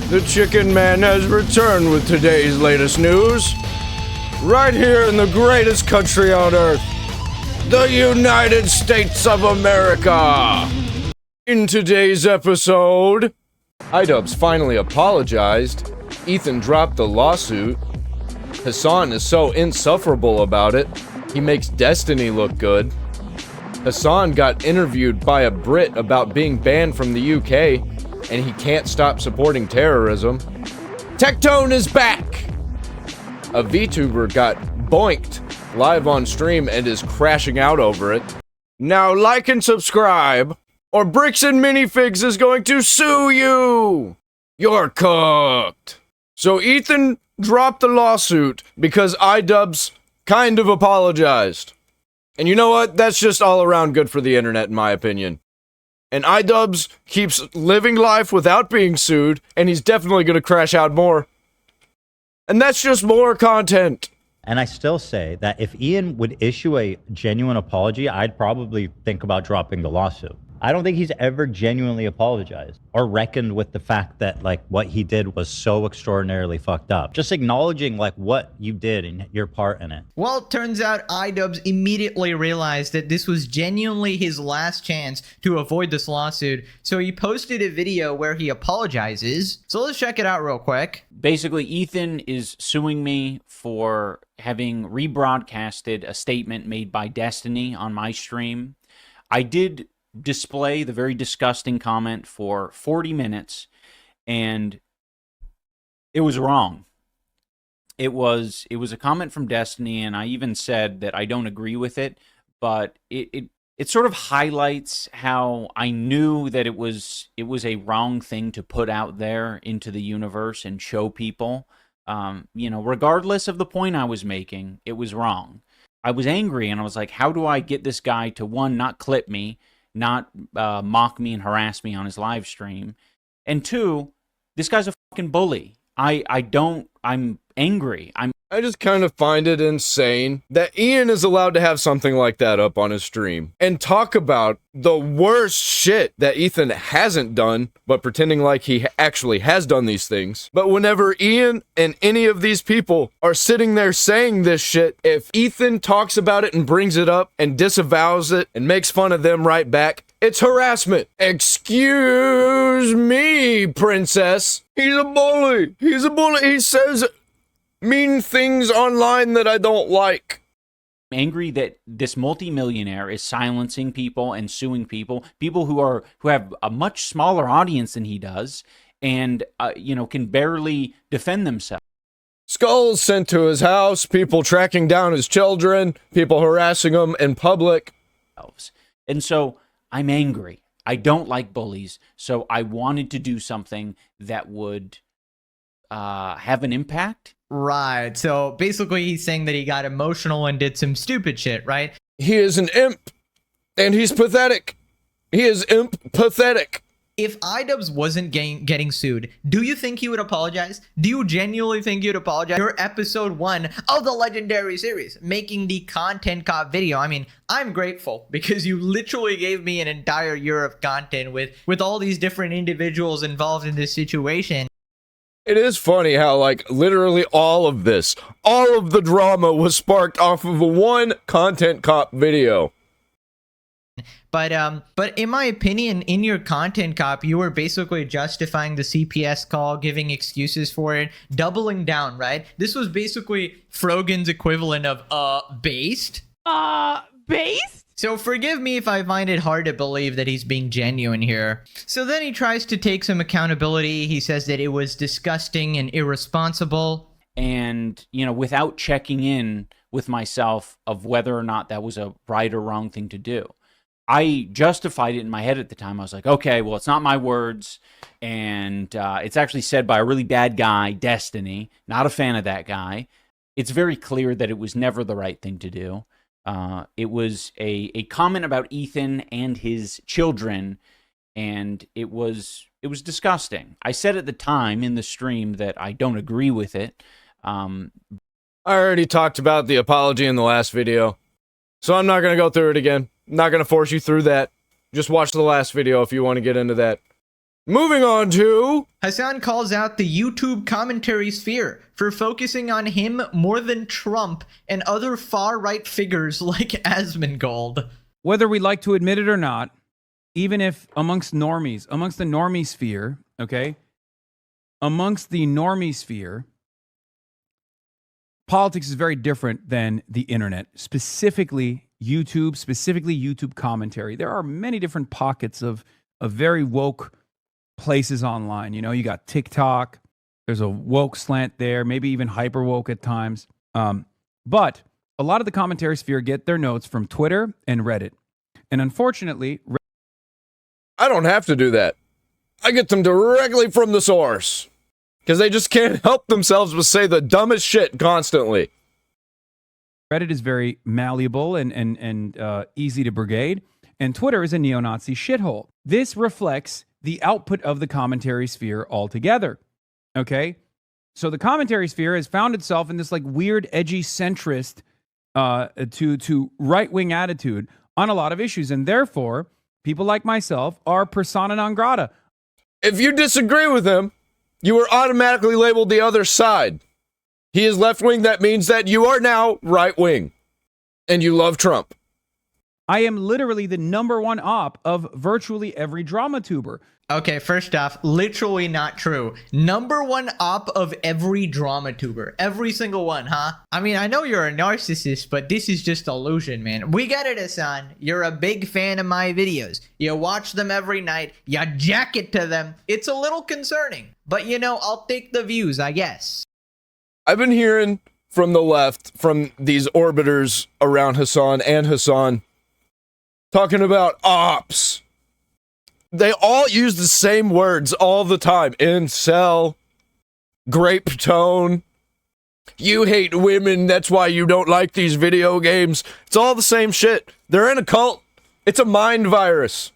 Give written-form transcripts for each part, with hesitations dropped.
The Chicken Man has returned with today's latest news. Right here in the greatest country on earth, the United States of America. In today's episode, IDubbbz finally apologized. Ethan dropped the lawsuit. Hasan is so insufferable about it, he makes Destiny look good. Hasan got interviewed by a Brit about being banned from the UK, and he can't stop supporting terrorism. TECTONE is back! A Vtuber got boinked live on stream and is crashing out over it. Now like and subscribe, or Bricks and Minifigs is going to sue you! You're cooked! So Ethan dropped the lawsuit because IDubbbz kind of apologized. And you know what? That's just all around good for the internet, in my opinion. And IDubbbz keeps living life without being sued, and he's definitely gonna crash out more. And that's just more content. And I still say that if Ian would issue a genuine apology, I'd probably think about dropping the lawsuit. I don't think he's ever genuinely apologized or reckoned with the fact that like what he did was so extraordinarily fucked up. Just acknowledging like what you did and your part in it. Well, it turns out IDubbbz immediately realized that this was genuinely his last chance to avoid this lawsuit. So he posted a video where he apologizes. So let's check it out real quick. Basically, Ethan is suing me for having rebroadcasted a statement made by Destiny on my stream. I did display the very disgusting comment for 40 minutes, and it was wrong. It was a comment from Destiny, and I even said that I don't agree with it, but it sort of highlights how I knew that it was a wrong thing to put out there into the universe and show people. You know, regardless of the point I was making, it was wrong. I was angry, and I was like, how do I get this guy to, one, not clip me, not mock me and harass me on his live stream, and two, this guy's a fucking bully. I'm angry. I just kind of find it insane that Ian is allowed to have something like that up on his stream and talk about the worst shit that Ethan hasn't done, but pretending like he actually has done these things. But whenever Ian and any of these people are sitting there saying this shit, if Ethan talks about it and brings it up and disavows it and makes fun of them right back, it's harassment. Excuse me, princess. He's a bully. He's a bully. He says mean things online that I don't like. I'm angry that this multimillionaire is silencing people and suing people who have a much smaller audience than he does, and you know, can barely defend themselves. Skulls sent to his house, people tracking down his children, people harassing him in public. And so I'm angry. I don't like bullies, so I wanted to do something that would have an impact. Right. So basically he's saying that he got emotional and did some stupid shit, right? He is an imp, and he's pathetic. He is imp pathetic. If IDubbbz wasn't getting sued, do you think he would apologize? Do you genuinely think he would apologize? You're episode 1 of the legendary series, making the content cop video. I mean, I'm grateful because you literally gave me an entire year of content with all these different individuals involved in this situation. It is funny how, like, literally all of the drama was sparked off of one content cop video. But in my opinion, in your content cop, you were basically justifying the CPS call, giving excuses for it, doubling down, right? This was basically Frogan's equivalent of, based? Based? So forgive me if I find it hard to believe that he's being genuine here. So then he tries to take some accountability. He says that it was disgusting and irresponsible. And, you know, without checking in with myself of whether or not that was a right or wrong thing to do. I justified it in my head at the time. I was like, okay, well, it's not my words. And it's actually said by a really bad guy, Destiny. Not a fan of that guy. It's very clear that it was never the right thing to do. It was a comment about Ethan and his children, and it was disgusting. I said at the time in the stream that I don't agree with it. I already talked about the apology in the last video, so I'm not going to go through it again. I'm not going to force you through that. Just watch the last video if you want to get into that. Moving on to... Hasan calls out the YouTube commentary sphere for focusing on him more than Trump and other far-right figures like Asmongold. Whether we like to admit it or not, even if amongst normies, amongst the normie sphere, okay, amongst the normie sphere, politics is very different than the internet, specifically YouTube commentary. There are many different pockets of very woke places online. You know, you got TikTok, there's a woke slant there, maybe even hyper woke at times. But a lot of the commentary sphere get their notes from Twitter and Reddit. And unfortunately, I don't have to do that. I get them directly from the source. Because they just can't help themselves but say the dumbest shit constantly. Reddit is very malleable and easy to brigade, and Twitter is a neo-Nazi shithole. This reflects the output of the commentary sphere altogether. Okay? So the commentary sphere has found itself in this like weird, edgy centrist to right-wing attitude on a lot of issues, and therefore, people like myself are persona non grata. If you disagree with him, you are automatically labeled the other side. He is left-wing, that means that you are now right-wing. And you love Trump. I am literally the #1 op of virtually every drama tuber. Okay, first off, literally not true. #1 op of every drama tuber. Every single one, huh? I mean, I know you're a narcissist, but this is just illusion, man. We get it, Hasan. You're a big fan of my videos. You watch them every night. You jacket to them. It's a little concerning. But, you know, I'll take the views, I guess. I've been hearing from the left, from these orbiters around Hasan and Hasan, talking about ops. They all use the same words all the time. Incel, grape tone, you hate women, that's why you don't like these video games. It's all the same shit. They're in a cult. It's a mind virus.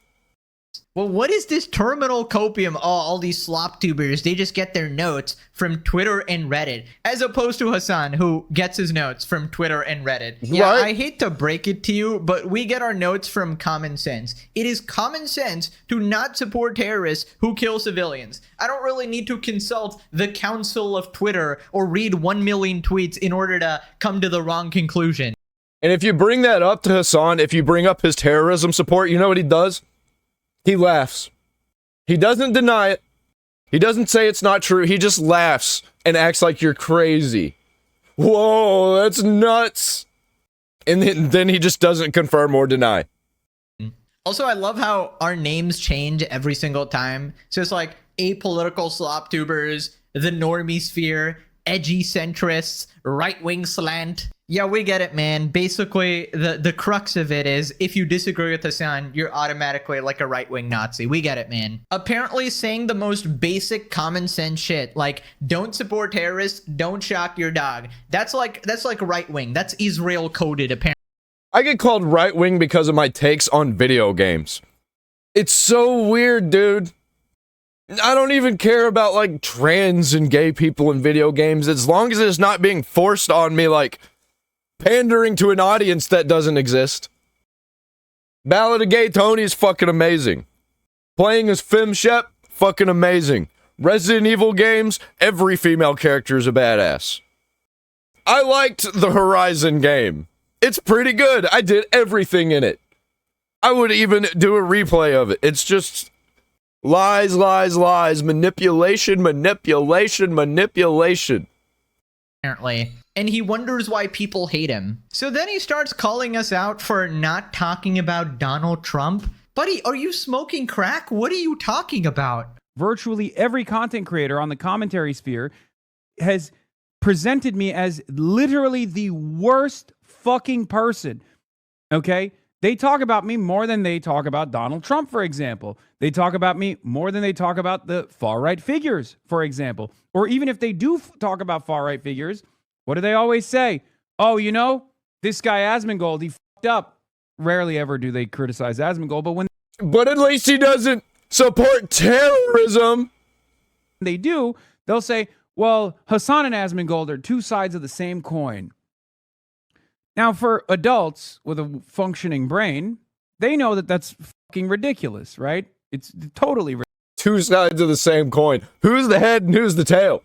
Well, what is this terminal copium? Oh, all these slop tubers, they just get their notes from Twitter and Reddit, as opposed to Hasan, who gets his notes from Twitter and Reddit. Yeah, What? I hate to break it to you, but we get our notes from common sense. It is common sense to not support terrorists who kill civilians. I don't really need to consult the council of Twitter or read 1 million tweets in order to come to the wrong conclusion. And if you bring that up to Hasan, if you bring up his terrorism support, you know what he does? He laughs. He doesn't deny it. He doesn't say it's not true. He just laughs and acts like you're crazy. Whoa, that's nuts. And then he just doesn't confirm or deny. Also, I love how our names change every single time. So it's like apolitical slop tubers, the normie sphere, edgy centrists, right-wing slant. Yeah, we get it, man. Basically, the crux of it is if you disagree with Hasan, you're automatically like a right-wing Nazi. We get it, man. Apparently saying the most basic common sense shit, like don't support terrorists, don't shock your dog. That's like right-wing. That's Israel coded, apparently. I get called right-wing because of my takes on video games. It's so weird, dude. I don't even care about like trans and gay people in video games as long as it's not being forced on me, like pandering to an audience that doesn't exist. Ballad of Gay Tony is fucking amazing. Playing as Fem Shep, fucking amazing. Resident Evil games, every female character is a badass. I liked the Horizon game. It's pretty good. I did everything in it. I would even do a replay of it. It's just lies, lies, lies, manipulation, manipulation, manipulation. Apparently. And he wonders why people hate him. So then he starts calling us out for not talking about Donald Trump. Buddy, are you smoking crack? What are you talking about? Virtually every content creator on the commentary sphere has presented me as literally the worst fucking person. Okay? They talk about me more than they talk about Donald Trump, for example. They talk about me more than they talk about the far-right figures, for example. Or even if they do talk about far-right figures, what do they always say? Oh, you know, this guy Asmongold, he fucked up. Rarely ever do they criticize Asmongold, but when But at least he doesn't support terrorism. they do, they'll say, well, Hasan and Asmongold are two sides of the same coin. Now, for adults with a functioning brain, they know that that's fucking ridiculous, right? It's totally ridiculous. two sides of the same coin. Who's the head and who's the tail?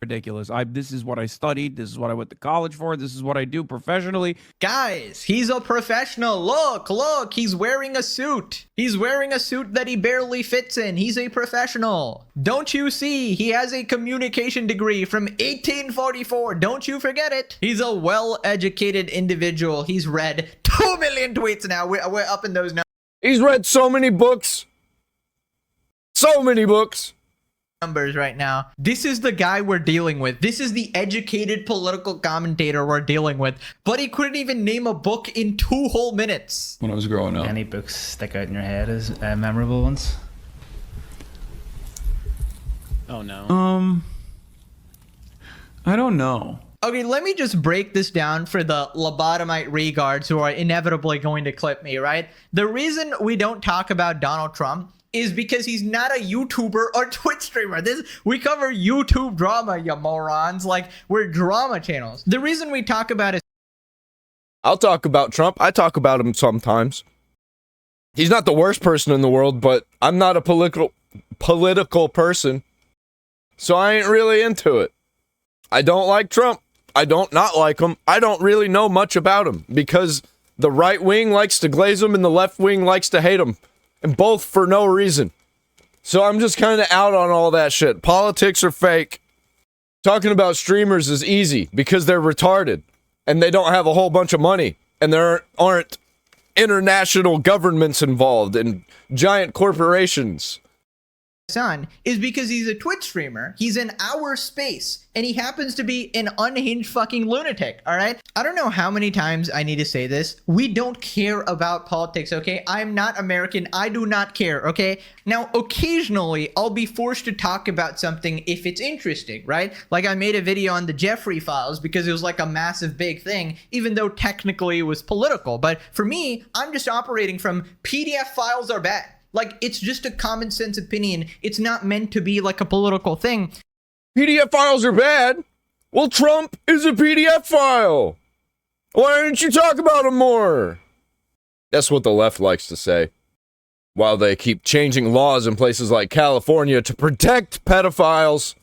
Ridiculous. This is what I studied. This is what I went to college for. This is what I do professionally. Guys, he's a professional. Look, he's wearing a suit. He's wearing a suit that he barely fits in. He's a professional. Don't you see? He has a communication degree from 1844. Don't you forget it. He's a well-educated individual. He's read 2 million tweets now. We're up in those He's read so many books. So many books. numbers right now. This is the guy we're dealing with. This is the educated political commentator we're dealing with. But he couldn't even name a book in 2 whole minutes. When I was growing up. Any books stick out in your head as memorable ones? Oh no. I don't know. Okay, let me just break this down for the lobotomite regards who are inevitably going to clip me, right? The reason we don't talk about Donald Trump is because he's not a YouTuber or Twitch streamer. We cover YouTube drama, you morons. Like, we're drama channels. The reason we talk about it. I'll talk about Trump. I talk about him sometimes. He's not the worst person in the world, but I'm not a political person, so I ain't really into it. I don't like Trump. I don't not like him. I don't really know much about him because the right wing likes to glaze him and the left wing likes to hate him. And both for no reason. So I'm just kind of out on all that shit. Politics are fake. Talking about streamers is easy because they're retarded. And they don't have a whole bunch of money. And there aren't international governments involved and giant corporations. Hasan is because he's a Twitch streamer. He's in our space. And he happens to be an unhinged fucking lunatic, all right? I don't know how many times I need to say this. We don't care about politics, okay? I'm not American. I do not care, okay? Now, occasionally, I'll be forced to talk about something if it's interesting, right? Like I made a video on the Jeffrey files because it was like a massive big thing, even though technically it was political. But for me, I'm just operating from PDF files are bad. Like, it's just a common sense opinion. It's not meant to be like a political thing. PDF files are bad? Well, Trump is a PDF file. Why didn't you talk about him more? That's what the left likes to say. While they keep changing laws in places like California to protect pedophiles.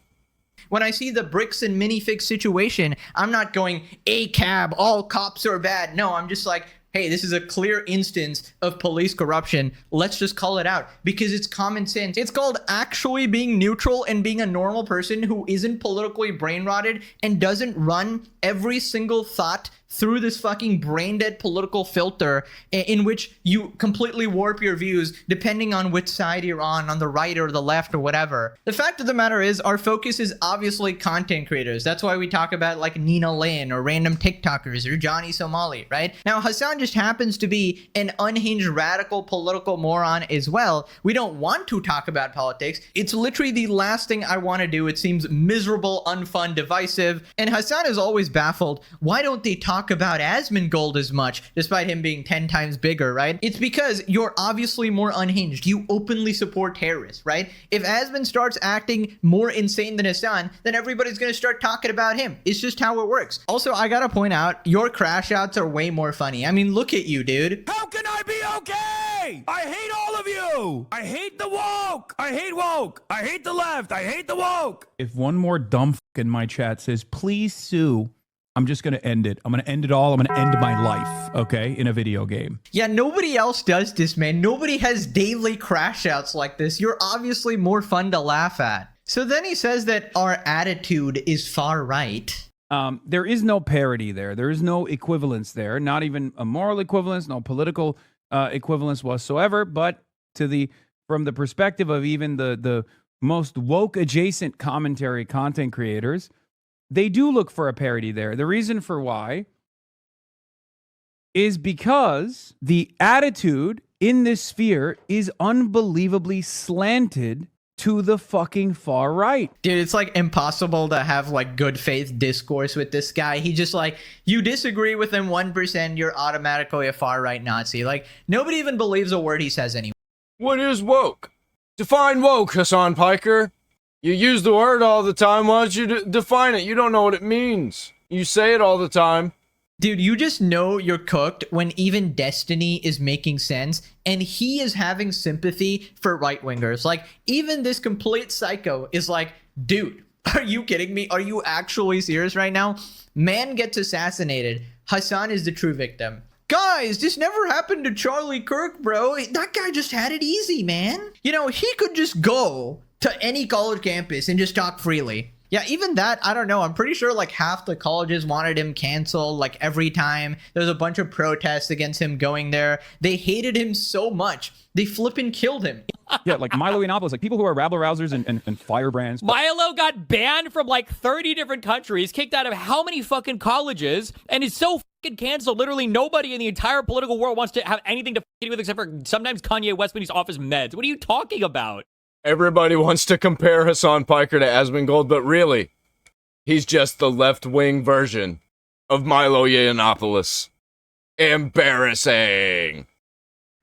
When I see the bricks and minifig situation, I'm not going, ACAB, all cops are bad. No, I'm just like, hey, this is a clear instance of police corruption. Let's just call it out because it's common sense. It's called actually being neutral and being a normal person who isn't politically brain rotted and doesn't run every single thought through this fucking brain dead political filter in which you completely warp your views depending on which side you're on the right or the left or whatever. The fact of the matter is our focus is obviously content creators. That's why we talk about like Nina Lynn or random TikTokers or Johnny Somali, right? Now, Hasan just happens to be an unhinged radical political moron as well. We don't want to talk about politics. It's literally the last thing I want to do. It seems miserable, unfun, divisive. And Hasan is always baffled. Why don't they talk about Asmongold as much, despite him being 10 times bigger, right? It's because you're obviously more unhinged. You openly support terrorists, right? If Asmon starts acting more insane than Hasan, then everybody's gonna start talking about him. It's just how it works. Also, I gotta point out, your crash outs are way more funny. I mean, look at you, dude. How can I be okay? I hate all of you. I hate the woke. I hate woke. I hate the left. I hate the woke. If one more dumb fuck in my chat says, please sue, I'm just going to end it. I'm going to end it all. I'm going to end my life, okay, in a video game. Yeah, nobody else does this, man. Nobody has daily crash outs like this. You're obviously more fun to laugh at. So then he says that our attitude is far right. There is no parity there. There is no equivalence there. Not even a moral equivalence, no political equivalence whatsoever. But from the perspective of even the most woke adjacent commentary content creators, they do look for a parity there. The reason for why is because the attitude in this sphere is unbelievably slanted to the fucking far right. Dude, it's like impossible to have like good faith discourse with this guy. He just like, you disagree with him 1%, you're automatically a far right Nazi. Like, nobody even believes a word he says anymore. What is woke? Define woke, Hasan Piker. You use the word all the time. Why don't you define it? You don't know what it means. You say it all the time. Dude, you just know you're cooked when even Destiny is making sense and he is having sympathy for right-wingers. Like, even this complete psycho is like, dude, are you kidding me? Are you actually serious right now? Man gets assassinated. Hasan is the true victim. Guys, this never happened to Charlie Kirk, bro. That guy just had it easy, man. You know, he could just go to any college campus and just talk freely. Yeah, even that, I don't know. I'm pretty sure like half the colleges wanted him canceled. Like every time there's a bunch of protests against him going there, they hated him so much. They flippin' killed him. Yeah, like Milo Yiannopoulos, like people who are rabble-rousers and firebrands. Milo got banned from like 30 different countries, kicked out of how many fucking colleges, and is so fucking canceled. Literally nobody in the entire political world wants to have anything to do with except for sometimes Kanye West when he's off his meds. What are you talking about? Everybody wants to compare Hasan Piker to Asmongold, but really, he's just the left-wing version of Milo Yiannopoulos. Embarrassing.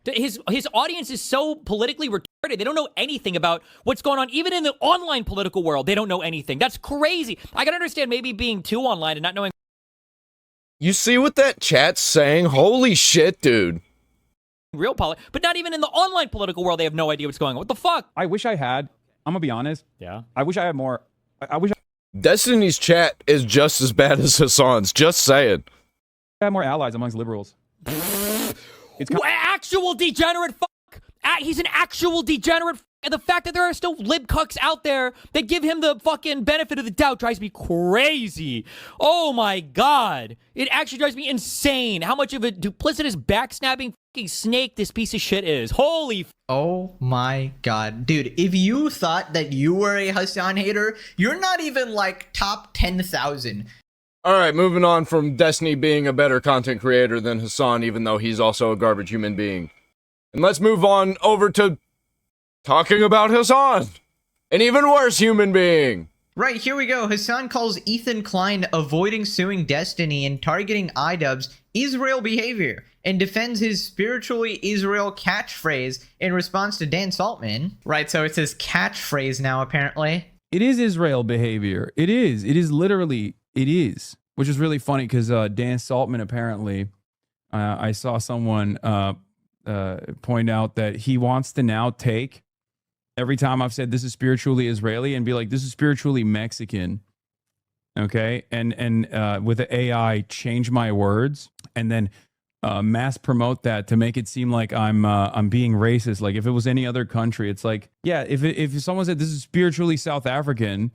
His audience is so politically retarded. They don't know anything about what's going on. Even in the online political world, they don't know anything. That's crazy. I can understand maybe being too online and not knowing. You see what that chat's saying? Holy shit, dude. Real politics, but not even in the online political world, they have no idea what's going on. What the fuck? I wish I had. I'm gonna be honest. Yeah. I wish I had more. I wish Destiny's chat is just as bad as Hasan's. Just saying. I had more allies amongst liberals. It's actual degenerate fuck. He's an actual degenerate. And the fact that there are still libcucks out there that give him the fucking benefit of the doubt drives me crazy. Oh my god. It actually drives me insane how much of a duplicitous backstabbing fucking snake this piece of shit is. Holy Oh my god. Dude, if you thought that you were a Hasan hater, you're not even like top 10,000. Alright, moving on from Destiny being a better content creator than Hasan, even though he's also a garbage human being. And let's move on over to talking about Hasan, an even worse human being. Right, here we go. Hasan calls Ethan Klein avoiding suing Destiny and targeting IDubbbz Israel behavior and defends his spiritually Israel catchphrase in response to Dan Saltman. Right, so it's his catchphrase now, apparently. It is Israel behavior. It is. It is literally. It is. Which is really funny because Dan Saltman apparently, I saw someone point out that he wants to now take every time I've said this is spiritually Israeli and be like, this is spiritually Mexican. Okay. And with the AI, change my words and then mass promote that to make it seem like I'm being racist. Like if it was any other country, it's like, yeah, if someone said this is spiritually South African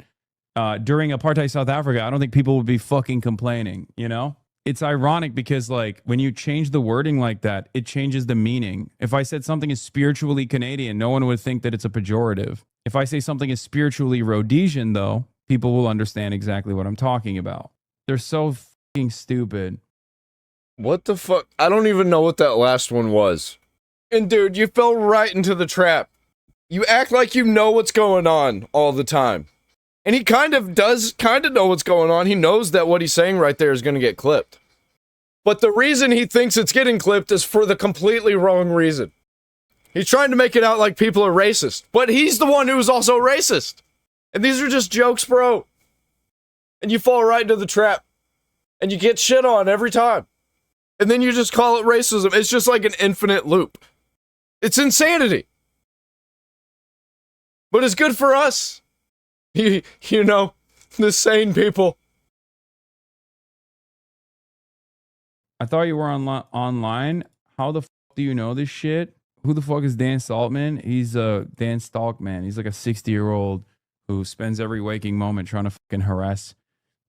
during apartheid South Africa, I don't think people would be fucking complaining, you know? It's ironic because like when you change the wording like that, it changes the meaning. If I said something is spiritually Canadian, no one would think that it's a pejorative. If I say something is spiritually Rhodesian, though, people will understand exactly what I'm talking about. They're so fucking stupid. What the fuck? I don't even know what that last one was. And dude, you fell right into the trap. You act like you know what's going on all the time. And he kind of does know what's going on. He knows that what he's saying right there is going to get clipped. But the reason he thinks it's getting clipped is for the completely wrong reason. He's trying to make it out like people are racist. But he's the one who's also racist. And these are just jokes, bro. And you fall right into the trap. And you get shit on every time. And then you just call it racism. It's just like an infinite loop. It's insanity. But it's good for us. You know, the sane people. I thought you were online. How the fuck do you know this shit? Who the fuck is Dan Saltman? He's Dan Stalkman. He's like a 60-year-old who spends every waking moment trying to fucking harass,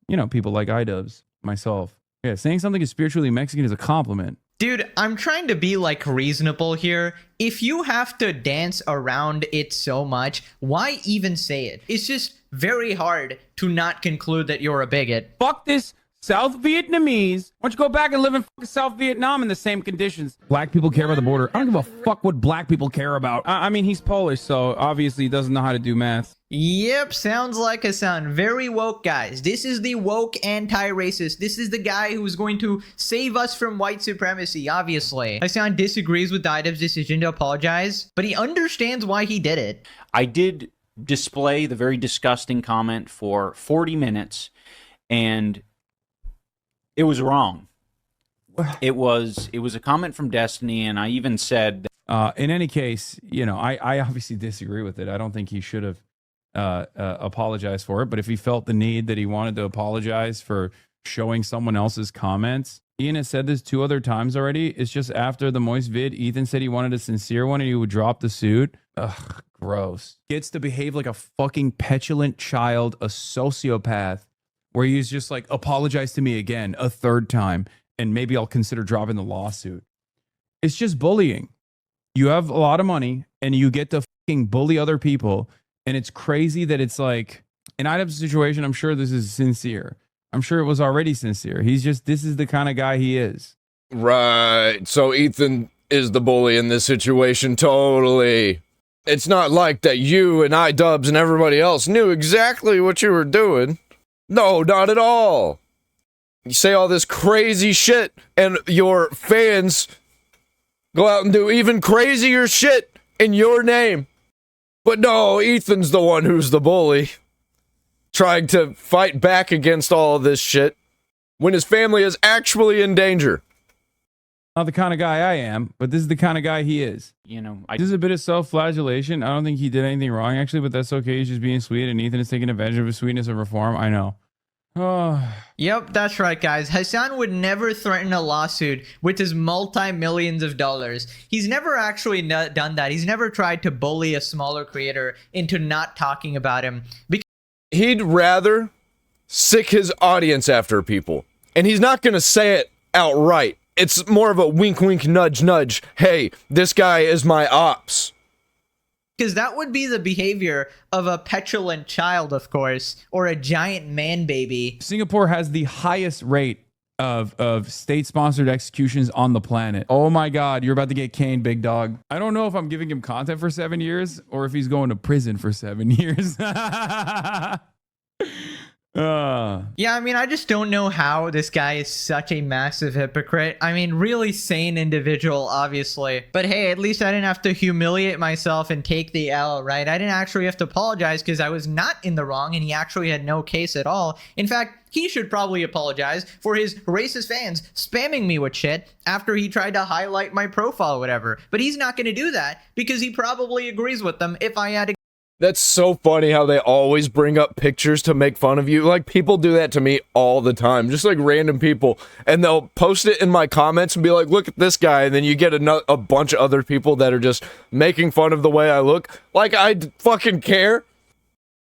you know, people like IDubbbz, myself. Yeah, saying something is spiritually Mexican is a compliment. Dude, I'm trying to be like reasonable here. If you have to dance around it so much, why even say it? It's just very hard to not conclude that you're a bigot. Fuck this South Vietnamese. Why don't you go back and live in fucking South Vietnam in the same conditions? Black people care about the border. I don't give a fuck what black people care about. I mean, he's Polish, so obviously he doesn't know how to do math. Yep, sounds like Hasan. Very woke, guys. This is the woke anti-racist. This is the guy who's going to save us from white supremacy, obviously. Hasan disagrees with IDubbbz's decision to apologize, but he understands why he did it. I did display the very disgusting comment for 40 minutes, and it was wrong. It was a comment from Destiny, and I even said, in any case, you know, I obviously disagree with it. I don't think he should have apologized for it. But if he felt the need that he wanted to apologize for showing someone else's comments, Ian has said this 2 other times already. It's just after the Moist vid, Ethan said he wanted a sincere one and he would drop the suit. Ugh, gross. Gets to behave like a fucking petulant child, a sociopath, where he's just like, apologize to me again a 3rd time, and maybe I'll consider dropping the lawsuit. It's just bullying. You have a lot of money and you get to fucking bully other people. And it's crazy that it's like, in IDubbbz situation, I'm sure this is sincere. I'm sure it was already sincere. He's just, this is the kind of guy he is. Right. So Ethan is the bully in this situation, totally. It's not like that you and IDubbbz and everybody else knew exactly what you were doing. No, not at all. You say all this crazy shit, and your fans go out and do even crazier shit in your name. But no, Ethan's the one who's the bully, trying to fight back against all of this shit when his family is actually in danger. Not the kind of guy I am, but this is the kind of guy he is. you know, This is a bit of self-flagellation. I don't think he did anything wrong, actually, but that's okay. He's just being sweet, and Ethan is taking advantage of his sweetness and reform. I know. Oh. Yep, that's right, guys. Hasan would never threaten a lawsuit with his multi-millions of dollars. He's never actually done that. He's never tried to bully a smaller creator into not talking about him. He'd rather sick his audience after people. And he's not going to say it outright. It's more of a wink, wink, nudge, nudge. Hey, this guy is my ops. Because that would be the behavior of a petulant child, of course, or a giant man baby. Singapore has the highest rate of state-sponsored executions on the planet. Oh my God, you're about to get caned, big dog. I don't know if I'm giving him content for 7 years or if he's going to prison for 7 years. Yeah, I mean, I just don't know how this guy is such a massive hypocrite. I mean, really sane individual, obviously. But hey, at least I didn't have to humiliate myself and take the L, right? I didn't actually have to apologize because I was not in the wrong and he actually had no case at all. In fact, he should probably apologize for his racist fans spamming me with shit after he tried to highlight my profile or whatever. But he's not going to do that because he probably agrees with them if I had to. That's so funny how they always bring up pictures to make fun of you. Like, people do that to me all the time. Just like random people. And they'll post it in my comments and be like, look at this guy. And then you get a bunch of other people that are just making fun of the way I look. Like, I fucking care.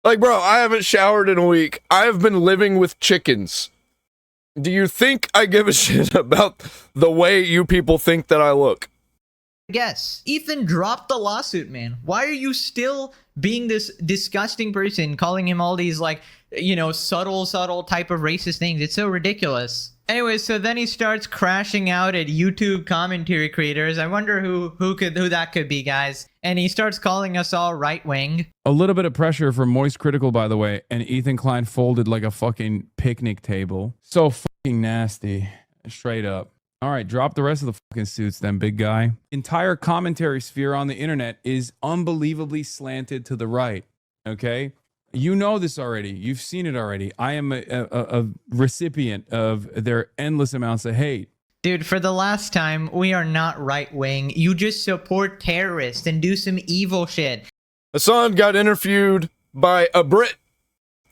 Like, bro, I haven't showered in a week. I have been living with chickens. Do you think I give a shit about the way you people think that I look? Yes, Ethan dropped the lawsuit, man. Why are you still being this disgusting person, calling him all these, like, you know, subtle type of racist things? It's so ridiculous. Anyway, so then he starts crashing out at YouTube commentary creators. I wonder who that could be, guys. And he starts calling us all right-wing. A little bit of pressure from Moist Critical, by the way, and Ethan Klein folded like a fucking picnic table. So fucking nasty. Straight up. All right, drop the rest of the fucking suits then, big guy. Entire commentary sphere on the internet is unbelievably slanted to the right, okay? You know this already. You've seen it already. I am a recipient of their endless amounts of hate. Dude, for the last time, we are not right-wing. You just support terrorists and do some evil shit. Hasan got interviewed by a Brit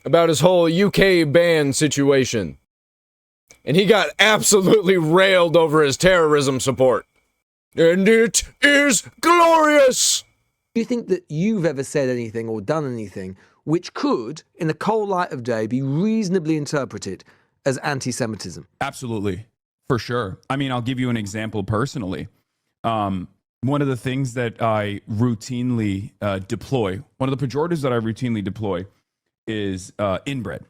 about his whole UK ban situation. And he got absolutely railed over his terrorism support. And it is glorious! Do you think that you've ever said anything or done anything which could, in the cold light of day, be reasonably interpreted as anti-Semitism? Absolutely. For sure. I mean, I'll give you an example personally. One of the things that I routinely deploy, one of the pejoratives that I routinely deploy is inbred.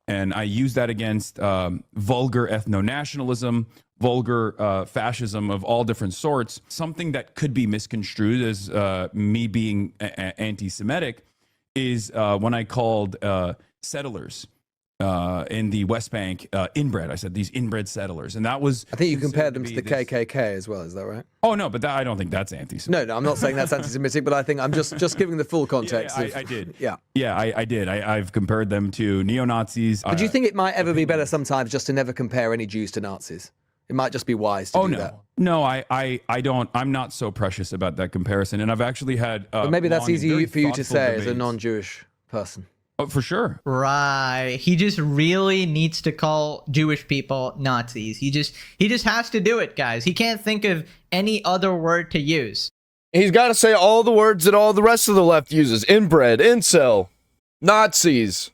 And I use that against vulgar ethno-nationalism, vulgar fascism of all different sorts. Something that could be misconstrued as me being anti-Semitic is when I called settlers in the West Bank inbred. I said these inbred settlers. And that was... I think you compared them to the KKK as well, is that right? Oh, no, but I don't think that's anti-Semitic. No, I'm not saying that's anti-Semitic, but I think I'm just giving the full context. Yeah, I did. Yeah. Yeah, I did. I've compared them to neo-Nazis. But do you think it might ever be better sometimes just to never compare any Jews to Nazis? It might just be wise to do that. No, I don't. I'm not so precious about that comparison. And I've actually had. But maybe that's long and easy very for you to thoughtful say as a debates. non-Jewish person. Oh, for sure. Right. He just really needs to call Jewish people Nazis. He just has to do it, guys. He can't think of any other word to use. He's got to say all the words that all the rest of the left uses. Inbred, incel, Nazis.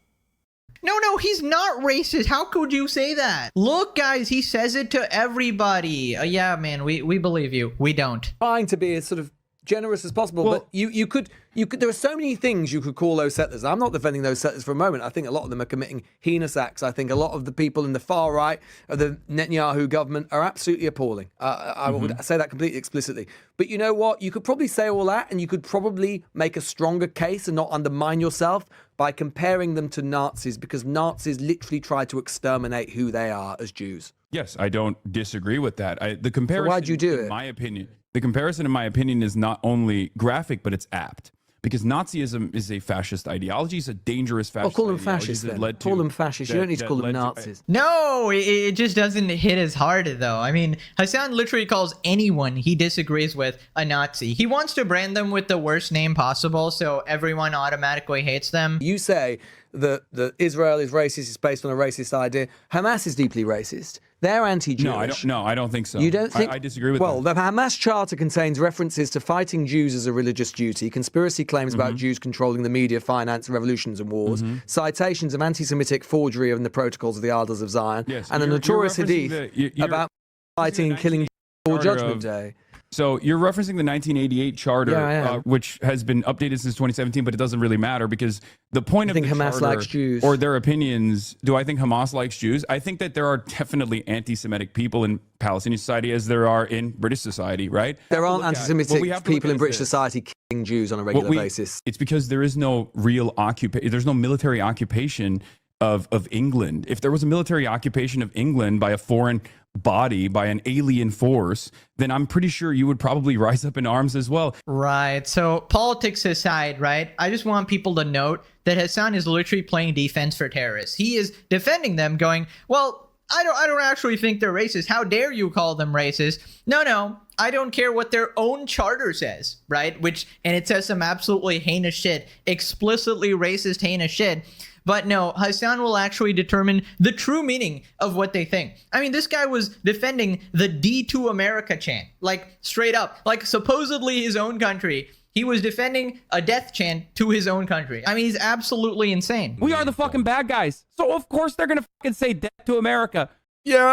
No, he's not racist. How could you say that? Look, guys, he says it to everybody. Yeah, man, we believe you. We don't. Trying to be as sort of generous as possible, but you could there are so many things you could call those settlers. I'm not defending those settlers for a moment. I think a lot of them are committing heinous acts. I think a lot of the people in the far right of the Netanyahu government are absolutely appalling. I would say that completely explicitly. But you know what? You could probably say all that, and you could probably make a stronger case and not undermine yourself by comparing them to Nazis, because Nazis literally tried to exterminate who they are as Jews. Yes, I don't disagree with that. The comparison, why'd you do it? In my opinion, the comparison, in my opinion, is not only graphic, but it's apt. Because Nazism is a fascist ideology. It's a dangerous fascist call them ideology fascists that then. led to- Call them fascists. You don't need to that call them led to- Nazis. No, it just doesn't hit as hard, though. I mean, Hasan literally calls anyone he disagrees with a Nazi. He wants to brand them with the worst name possible, so everyone automatically hates them. You say that Israel is racist, it's based on a racist idea. Hamas is deeply racist. They're anti-Jewish. No, I don't think so. You don't think? I disagree with well, that. the Hamas charter contains references to fighting Jews as a religious duty, conspiracy claims about Jews controlling the media, finance, revolutions and wars, citations of anti-Semitic forgery in the protocols of the Elders of Zion, Yes, and a you're notorious referencing hadith you're about fighting and killing Jews before Judgment Day. So you're referencing the 1988 charter, Yeah, I am. which has been updated since 2017, but it doesn't really matter because the point I of think the Hamas charter likes Jews. or their opinions. Do I think Hamas likes Jews? I think that there are definitely anti-Semitic people in Palestinian society as there are in British society, right? There aren't anti-Semitic people in British society. society killing Jews on a regular basis. It's because there is no real occupation. There's no military occupation of England. If there was a military occupation of England by a foreign body, by an alien force, then I'm pretty sure you would probably rise up in arms as well. Right. So politics aside, right? I just want people to note that Hasan is literally playing defense for terrorists. He is defending them, going, well, I don't actually think they're racist. How dare you call them racist? No. I don't care what their own charter says, right? And it says some absolutely heinous shit, explicitly racist, heinous shit. But no, Hasan will actually determine the true meaning of what they think. I mean, this guy was defending the D2 America chant, like straight up, like supposedly his own country. He was defending a death chant to his own country. I mean, he's absolutely insane. We are the fucking bad guys. So of course they're going to fucking say death to America. Yeah,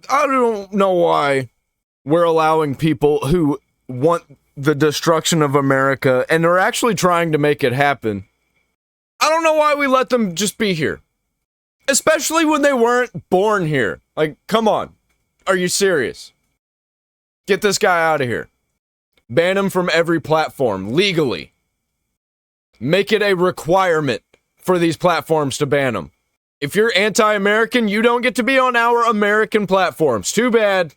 I don't know why we're allowing people who want the destruction of America and are actually trying to make it happen. I don't know why we let them just be here. Especially when they weren't born here. Like, come on. Are you serious? Get this guy out of here. Ban him from every platform, legally. Make it a requirement for these platforms to ban him. If you're anti-American, you don't get to be on our American platforms. Too bad.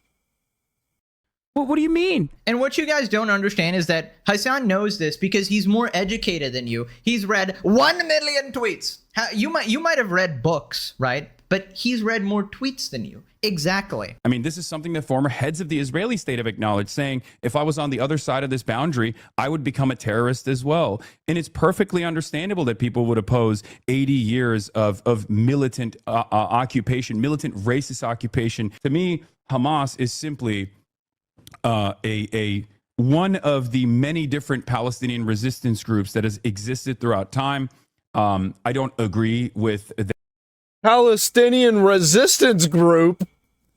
Well, what do you mean? And what you guys don't understand is that Hasan knows this because he's more educated than you. He's read 1 million tweets. You might have read books, right? But he's read more tweets than you. Exactly. I mean, this is something that former heads of the Israeli state have acknowledged, saying, if I was on the other side of this boundary, I would become a terrorist as well. And it's perfectly understandable that people would oppose 80 years of militant occupation, militant racist occupation. To me, Hamas is simply a one of the many different Palestinian resistance groups that has existed throughout time. I don't agree with that. Palestinian resistance group?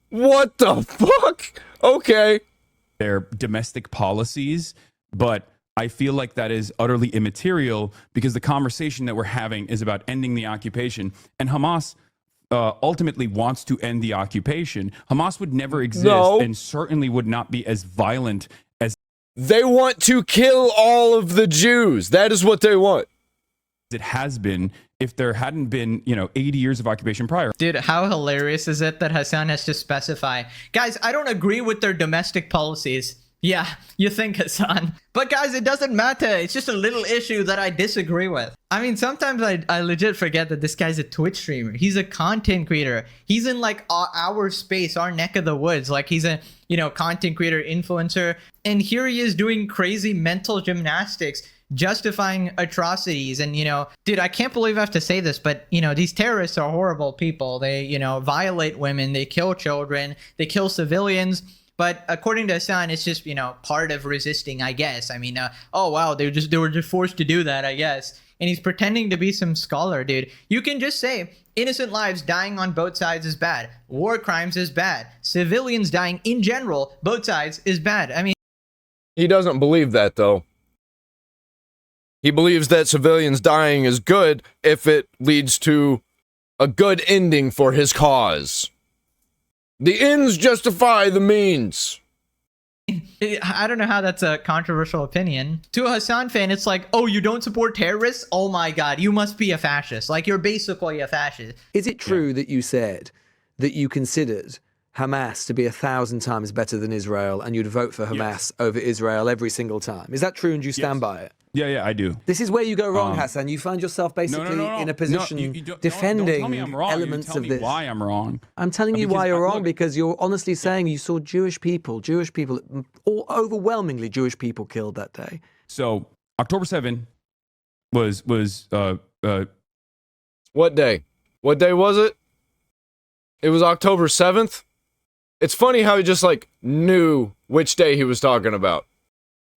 What the fuck? Okay. Their domestic policies, but I feel like that is utterly immaterial because the conversation that we're having is about ending the occupation, and Hamas ultimately wants to end the occupation. Hamas would never exist and certainly would not be as violent as they want to kill all of the Jews. That is what they want. It has been if there hadn't been, 80 years of occupation prior. Dude, how hilarious is it that Hasan has to specify, guys, I don't agree with their domestic policies. Yeah, you think, Hasan. But guys, it doesn't matter. It's just a little issue that I disagree with. I mean, sometimes I legit forget that this guy's a Twitch streamer. He's a content creator. He's in like our space, our neck of the woods. Like he's a, content creator, influencer. And here he is doing crazy mental gymnastics, justifying atrocities. And, dude, I can't believe I have to say this, but, these terrorists are horrible people. They, violate women. They kill children. They kill civilians. But according to Hasan, it's just, part of resisting, I guess. I mean, oh, wow, they were just forced to do that, I guess. And he's pretending to be some scholar, dude. You can just say innocent lives dying on both sides is bad. War crimes is bad. Civilians dying in general, both sides, is bad. I mean, he doesn't believe that, though. He believes that civilians dying is good if it leads to a good ending for his cause. The ends justify the means. I don't know how that's a controversial opinion. To a Hasan fan, it's like, oh, you don't support terrorists? Oh my God, you must be a fascist. Like, you're basically a fascist. Is it true that you said that you considered Hamas to be 1,000 times better than Israel and you'd vote for Hamas over Israel every single time? Is that true and you stand by it? Yeah, I do. This is where you go wrong, Hasan. You find yourself basically in a position defending don't tell me I'm wrong. elements tell of me this. Why I'm wrong? I'm telling you why you're wrong, because you're honestly saying you saw Jewish people, or overwhelmingly Jewish people killed that day. So October 7 was what day? What day was it? It was October 7th. It's funny how he just knew which day he was talking about.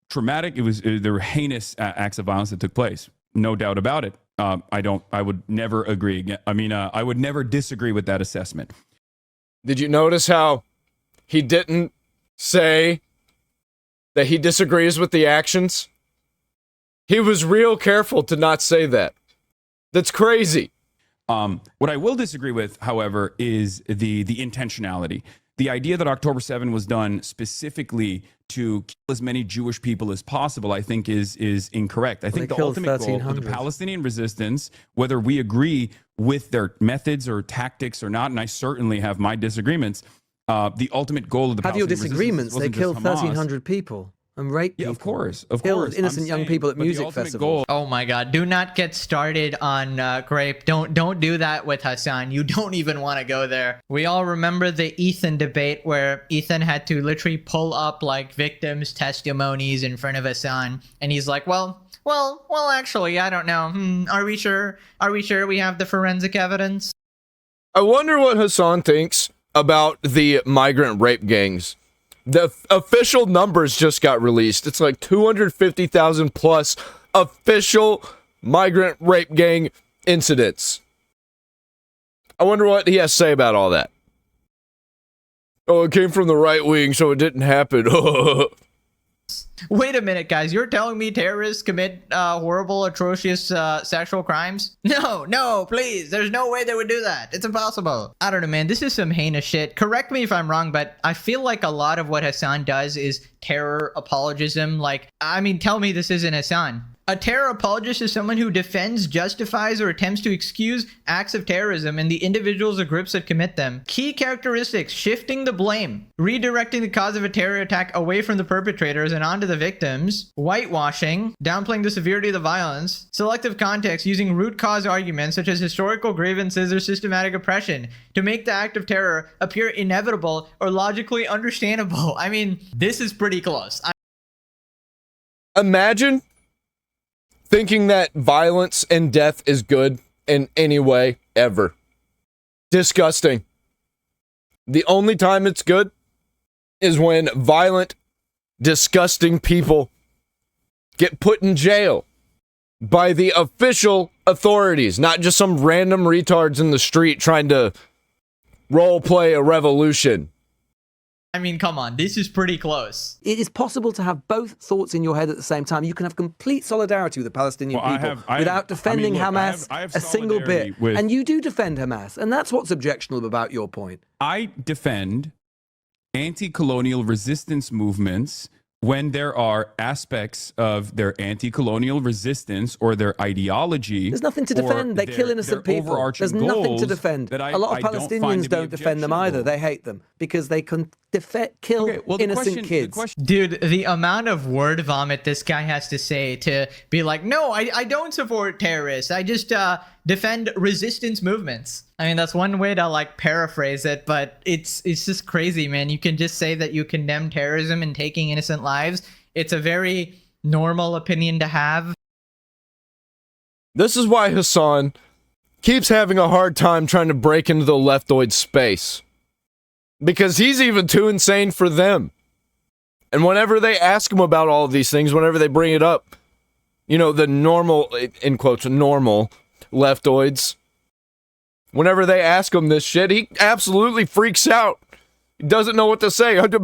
Traumatic. There were heinous acts of violence that took place. No doubt about it. I would never agree. I would never disagree with that assessment. Did you notice how he didn't say that he disagrees with the actions? He was real careful to not say that. That's crazy. What I will disagree with, however, is the intentionality. The idea that October 7 was done specifically to kill as many Jewish people as possible, I think, is incorrect. I think the ultimate goal of the Palestinian resistance, whether we agree with their methods or tactics or not, and I certainly have my disagreements, the ultimate goal of the Palestinian resistance wasn't just Hamas. They killed 1,300 people. And rape people. Of course. Killed innocent young people at music festivals. Oh my God! Do not get started on grape. Don't do that with Hasan. You don't even want to go there. We all remember the Ethan debate where Ethan had to literally pull up victims' testimonies in front of Hasan, and he's like, well, actually, I don't know. Are we sure? Are we sure we have the forensic evidence? I wonder what Hasan thinks about the migrant rape gangs. The official numbers just got released. It's 250,000 plus official migrant rape gang incidents. I wonder what he has to say about all that. Oh, it came from the right wing, so it didn't happen. Wait a minute, guys. You're telling me terrorists commit horrible, atrocious sexual crimes? No, please. There's no way they would do that. It's impossible. I don't know, man. This is some heinous shit. Correct me if I'm wrong, but I feel like a lot of what Hasan does is terror apologism. Tell me this isn't Hasan. A terror apologist is someone who defends, justifies, or attempts to excuse acts of terrorism and the individuals or groups that commit them. Key characteristics: shifting the blame, redirecting the cause of a terror attack away from the perpetrators and onto the victims, whitewashing, downplaying the severity of the violence, selective context, using root cause arguments such as historical grievances or systematic oppression to make the act of terror appear inevitable or logically understandable. I mean, this is pretty close. Imagine thinking that violence and death is good in any way, ever. Disgusting. The only time it's good is when violent, disgusting people get put in jail by the official authorities, not just some random retards in the street trying to role play a revolution. I mean, come on, this is pretty close. It is possible to have both thoughts in your head at the same time. You can have complete solidarity with the Palestinian people without defending Hamas a single bit. And you do defend Hamas, and that's what's objectionable about your point. I defend anti-colonial resistance movements when there are aspects of their anti-colonial resistance or their ideology. There's nothing to defend. They kill innocent people. There's nothing to defend. A lot of Palestinians don't defend them either. They hate them because they can kill innocent kids. Dude, the amount of word vomit this guy has to say to be like, no, I don't support terrorists. I just defend resistance movements. I mean, that's one way to like paraphrase it, but it's just crazy, man. You can just say that you condemn terrorism and taking innocent lives. It's a very normal opinion to have. This is why Hasan keeps having a hard time trying to break into the leftoid space. Because he's even too insane for them. And whenever they ask him about all of these things, whenever they bring it up, you know, the normal, in quotes, normal leftoids, whenever they ask him this shit, he absolutely freaks out. He doesn't know what to say. Doesn't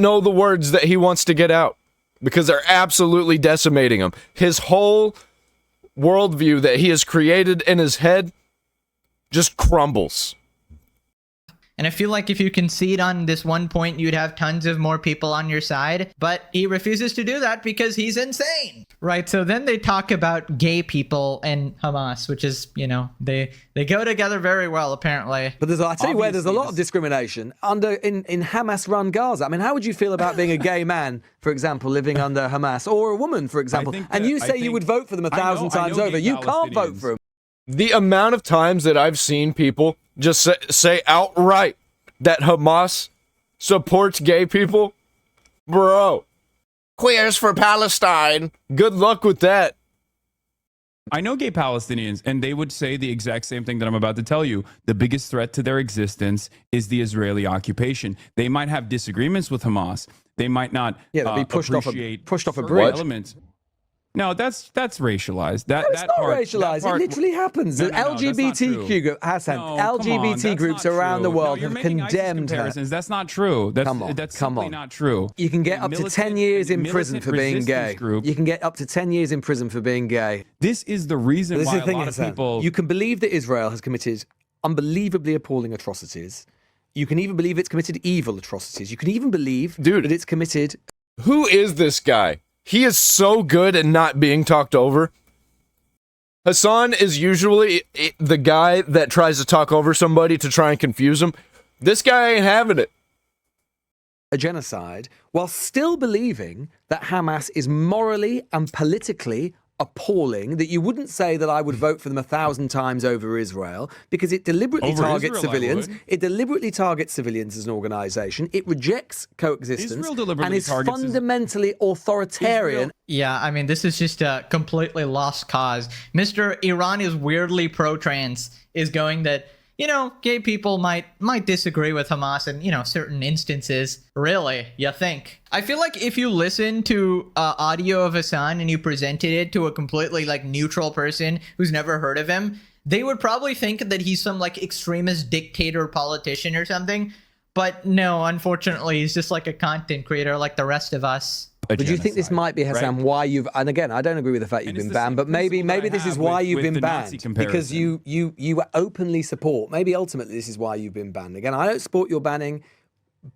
know the words that he wants to get out because they're absolutely decimating him. His whole worldview that he has created in his head just crumbles. And I feel like if you concede on this one point, you'd have tons of more people on your side. But he refuses to do that because he's insane. Right, so then they talk about gay people and Hamas, which is, you know, they go together very well, apparently. But I tell you where there's a lot of discrimination in Hamas-run Gaza. I mean, how would you feel about being a gay man, for example, living under Hamas, or a woman, for example? And you say you would vote for them 1,000 times over. You can't vote for them. The amount of times that I've seen people just say outright that Hamas supports gay people, bro. Queers for Palestine. Good luck with that. I know gay Palestinians, and they would say the exact same thing that I'm about to tell you. The biggest threat to their existence is the Israeli occupation. They might have disagreements with Hamas. They might not they'll be pushed off a bridge. Elements. No, that's racialized. No, it's not racialized. It literally happens. The LGBTQ group, Hasan, LGBT groups around the world have condemned her. That's not true. That's simply not true. You can get up to 10 years in prison for being gay. You can get up to 10 years in prison for being gay. This is the reason why a lot of people... You can believe that Israel has committed unbelievably appalling atrocities. You can even believe it's committed evil atrocities. You can even believe that it's committed... Who is this guy? He is so good at not being talked over. Hasan is usually the guy that tries to talk over somebody to try and confuse him. This guy ain't having it. A genocide, while still believing that Hamas is morally and politically appalling, that you wouldn't say that I would vote for them 1,000 times over Israel, because it deliberately targets civilians. It deliberately targets civilians as an organization. It rejects coexistence and is fundamentally authoritarian. Yeah, I mean, this is just a completely lost cause. Mr. Iran is weirdly pro-trans, is going that, you know, gay people might disagree with Hamas in, you know, certain instances. Really? You think? I feel like if you listen to audio of Hasan and you presented it to a completely, like, neutral person who's never heard of him, they would probably think that he's some, like, extremist dictator politician or something. But no, unfortunately, he's just like a content creator like the rest of us. But do you think this might be, Hasan, why you've... And again, I don't agree with the fact you've been banned, but maybe this is why you've been banned. Because you openly support... Maybe ultimately this is why you've been banned. Again, I don't support your banning,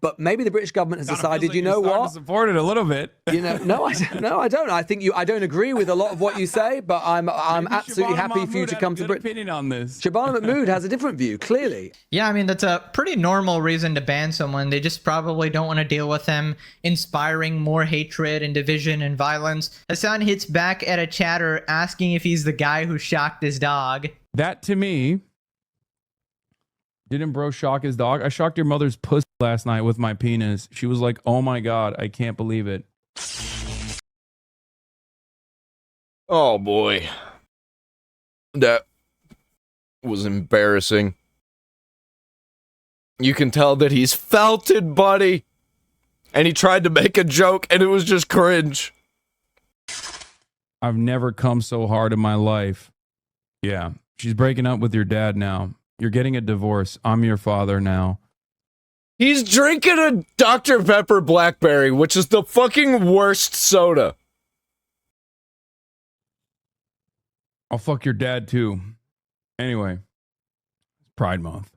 but maybe the British government has decided, you know what? To support it a little bit. You know, no, I don't. I don't agree with a lot of what you say, but I'm absolutely happy for you to come to Britain. Opinion on this. Shabana Mahmood has a different view, clearly. Yeah, I mean, that's a pretty normal reason to ban someone. They just probably don't want to deal with them inspiring more hatred and division and violence. Hasan hits back at a chatter asking if he's the guy who shocked his dog. That, to me... Didn't bro shock his dog? I shocked your mother's pussy last night with my penis. She was like, oh my God, I can't believe it. Oh boy. That was embarrassing. You can tell that he's felt it, buddy. And he tried to make a joke and it was just cringe. I've never come so hard in my life. Yeah, she's breaking up with your dad now. You're getting a divorce. I'm your father now. He's drinking a Dr. Pepper Blackberry, which is the fucking worst soda. I'll fuck your dad too. Anyway, Pride Month.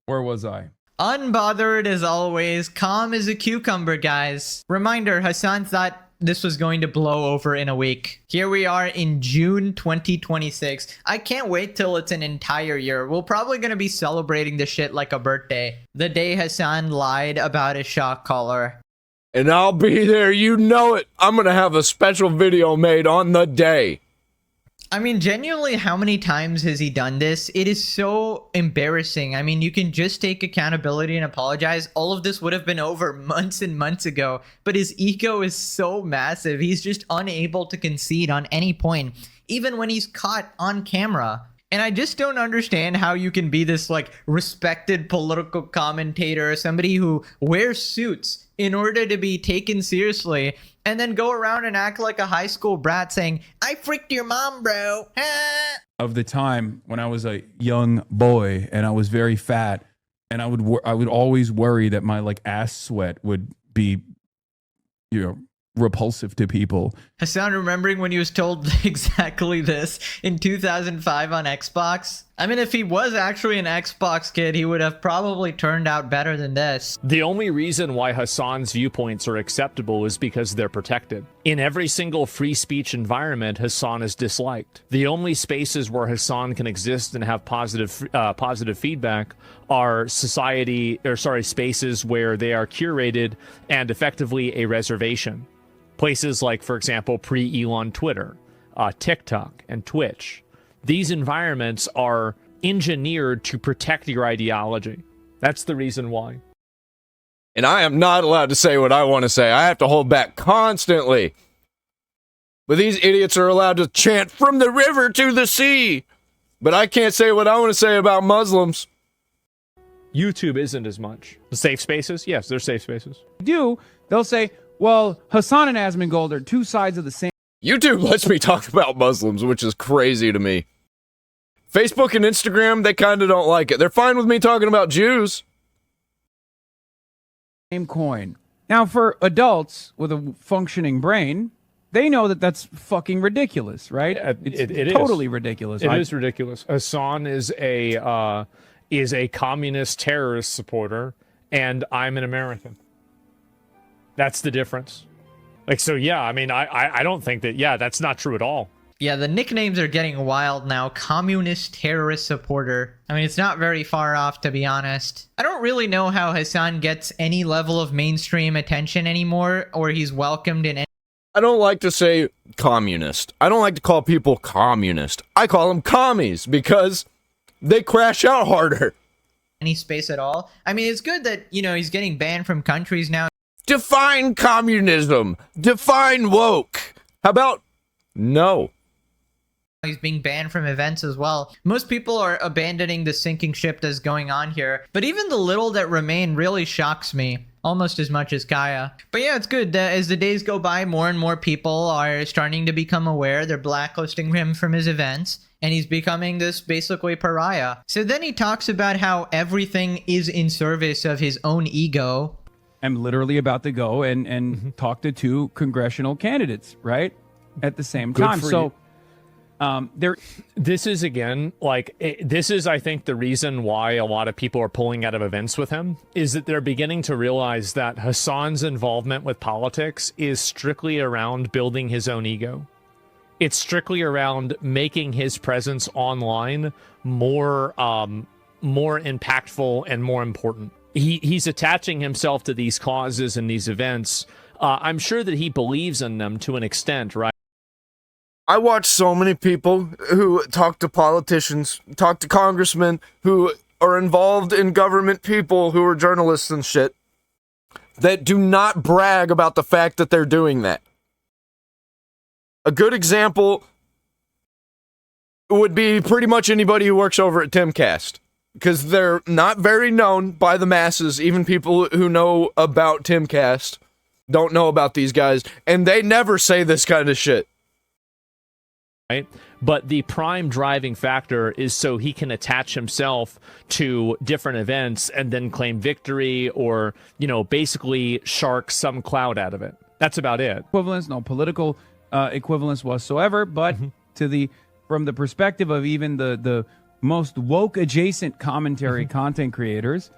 Where was I? Unbothered as always, calm as a cucumber, guys. Reminder, Hasan thought this was going to blow over in a week. Here we are in June 2026. I can't wait till it's an entire year. We're probably going to be celebrating this shit like a birthday. The day Hasan lied about his shock collar. And I'll be there, you know it. I'm gonna have a special video made on the day. I mean, genuinely, how many times has he done this? It is so embarrassing. I mean, you can just take accountability and apologize. All of this would have been over months and months ago, but his ego is so massive. He's just unable to concede on any point, even when he's caught on camera. And I just don't understand how you can be this like respected political commentator, somebody who wears suits in order to be taken seriously, and then go around and act like a high school brat saying, I freaked your mom, bro. Of the time when I was a young boy and I was very fat, and I would always worry that my like ass sweat would be, you know, repulsive to people. Hasan remembering when he was told exactly this in 2005 on Xbox. I mean, if he was actually an Xbox kid, he would have probably turned out better than this. The only reason why Hasan's viewpoints are acceptable is because they're protected. In every single free speech environment, Hasan is disliked. The only spaces where Hasan can exist and have positive feedback are spaces where they are curated and effectively a reservation. Places like, for example, pre-Elon Twitter, TikTok, and Twitch. These environments are engineered to protect your ideology. That's the reason why. And I am not allowed to say what I want to say. I have to hold back constantly. But these idiots are allowed to chant from the river to the sea. But I can't say what I want to say about Muslims. YouTube isn't as much. The safe spaces? Yes, they're safe spaces. They'll say, well, Hasan and Asmongold are two sides of the same. YouTube lets me talk about Muslims, which is crazy to me. Facebook and Instagram, they kind of don't like it. They're fine with me talking about Jews. Same coin. Now, for adults with a functioning brain, they know that that's fucking ridiculous, right? It's totally ridiculous. It is ridiculous. Hasan is a communist terrorist supporter, and I'm an American. That's the difference. Like, so yeah, I mean, I don't think that, yeah, that's not true at all. Yeah, the nicknames are getting wild now. Communist terrorist supporter. I mean, it's not very far off, to be honest. I don't really know how Hasan gets any level of mainstream attention anymore, or he's welcomed in any... I don't like to say communist. I don't like to call people communist. I call them commies because they crash out harder. Any space at all. I mean, it's good that, you know, he's getting banned from countries now. Define communism. Define woke. How about no? He's being banned from events as well. Most people are abandoning the sinking ship that's going on here. But even the little that remain really shocks me. Almost as much as Kaya. But yeah, it's good that as the days go by, more and more people are starting to become aware. They're blacklisting him from his events. And he's becoming this basically pariah. So then he talks about how everything is in service of his own ego. I'm literally about to go and talk to two congressional candidates, right? At the same time. So this is, again, like, this is, I think, the reason why a lot of people are pulling out of events with him, is that they're beginning to realize that Hasan's involvement with politics is strictly around building his own ego. It's strictly around making his presence online more impactful and more important. He's attaching himself to these causes and these events. I'm sure that he believes in them to an extent, right? I watch so many people who talk to politicians, talk to congressmen who are involved in government, people who are journalists and shit, that do not brag about the fact that they're doing that. A good example would be pretty much anybody who works over at Timcast. Because they're not very known by the masses. Even people who know about Timcast don't know about these guys. And they never say this kind of shit. Right? But the prime driving factor is so he can attach himself to different events and then claim victory or, you know, basically shark some clout out of it. That's about it. Equivalence, no political equivalence whatsoever. But from the perspective of even the most woke adjacent commentary content creators,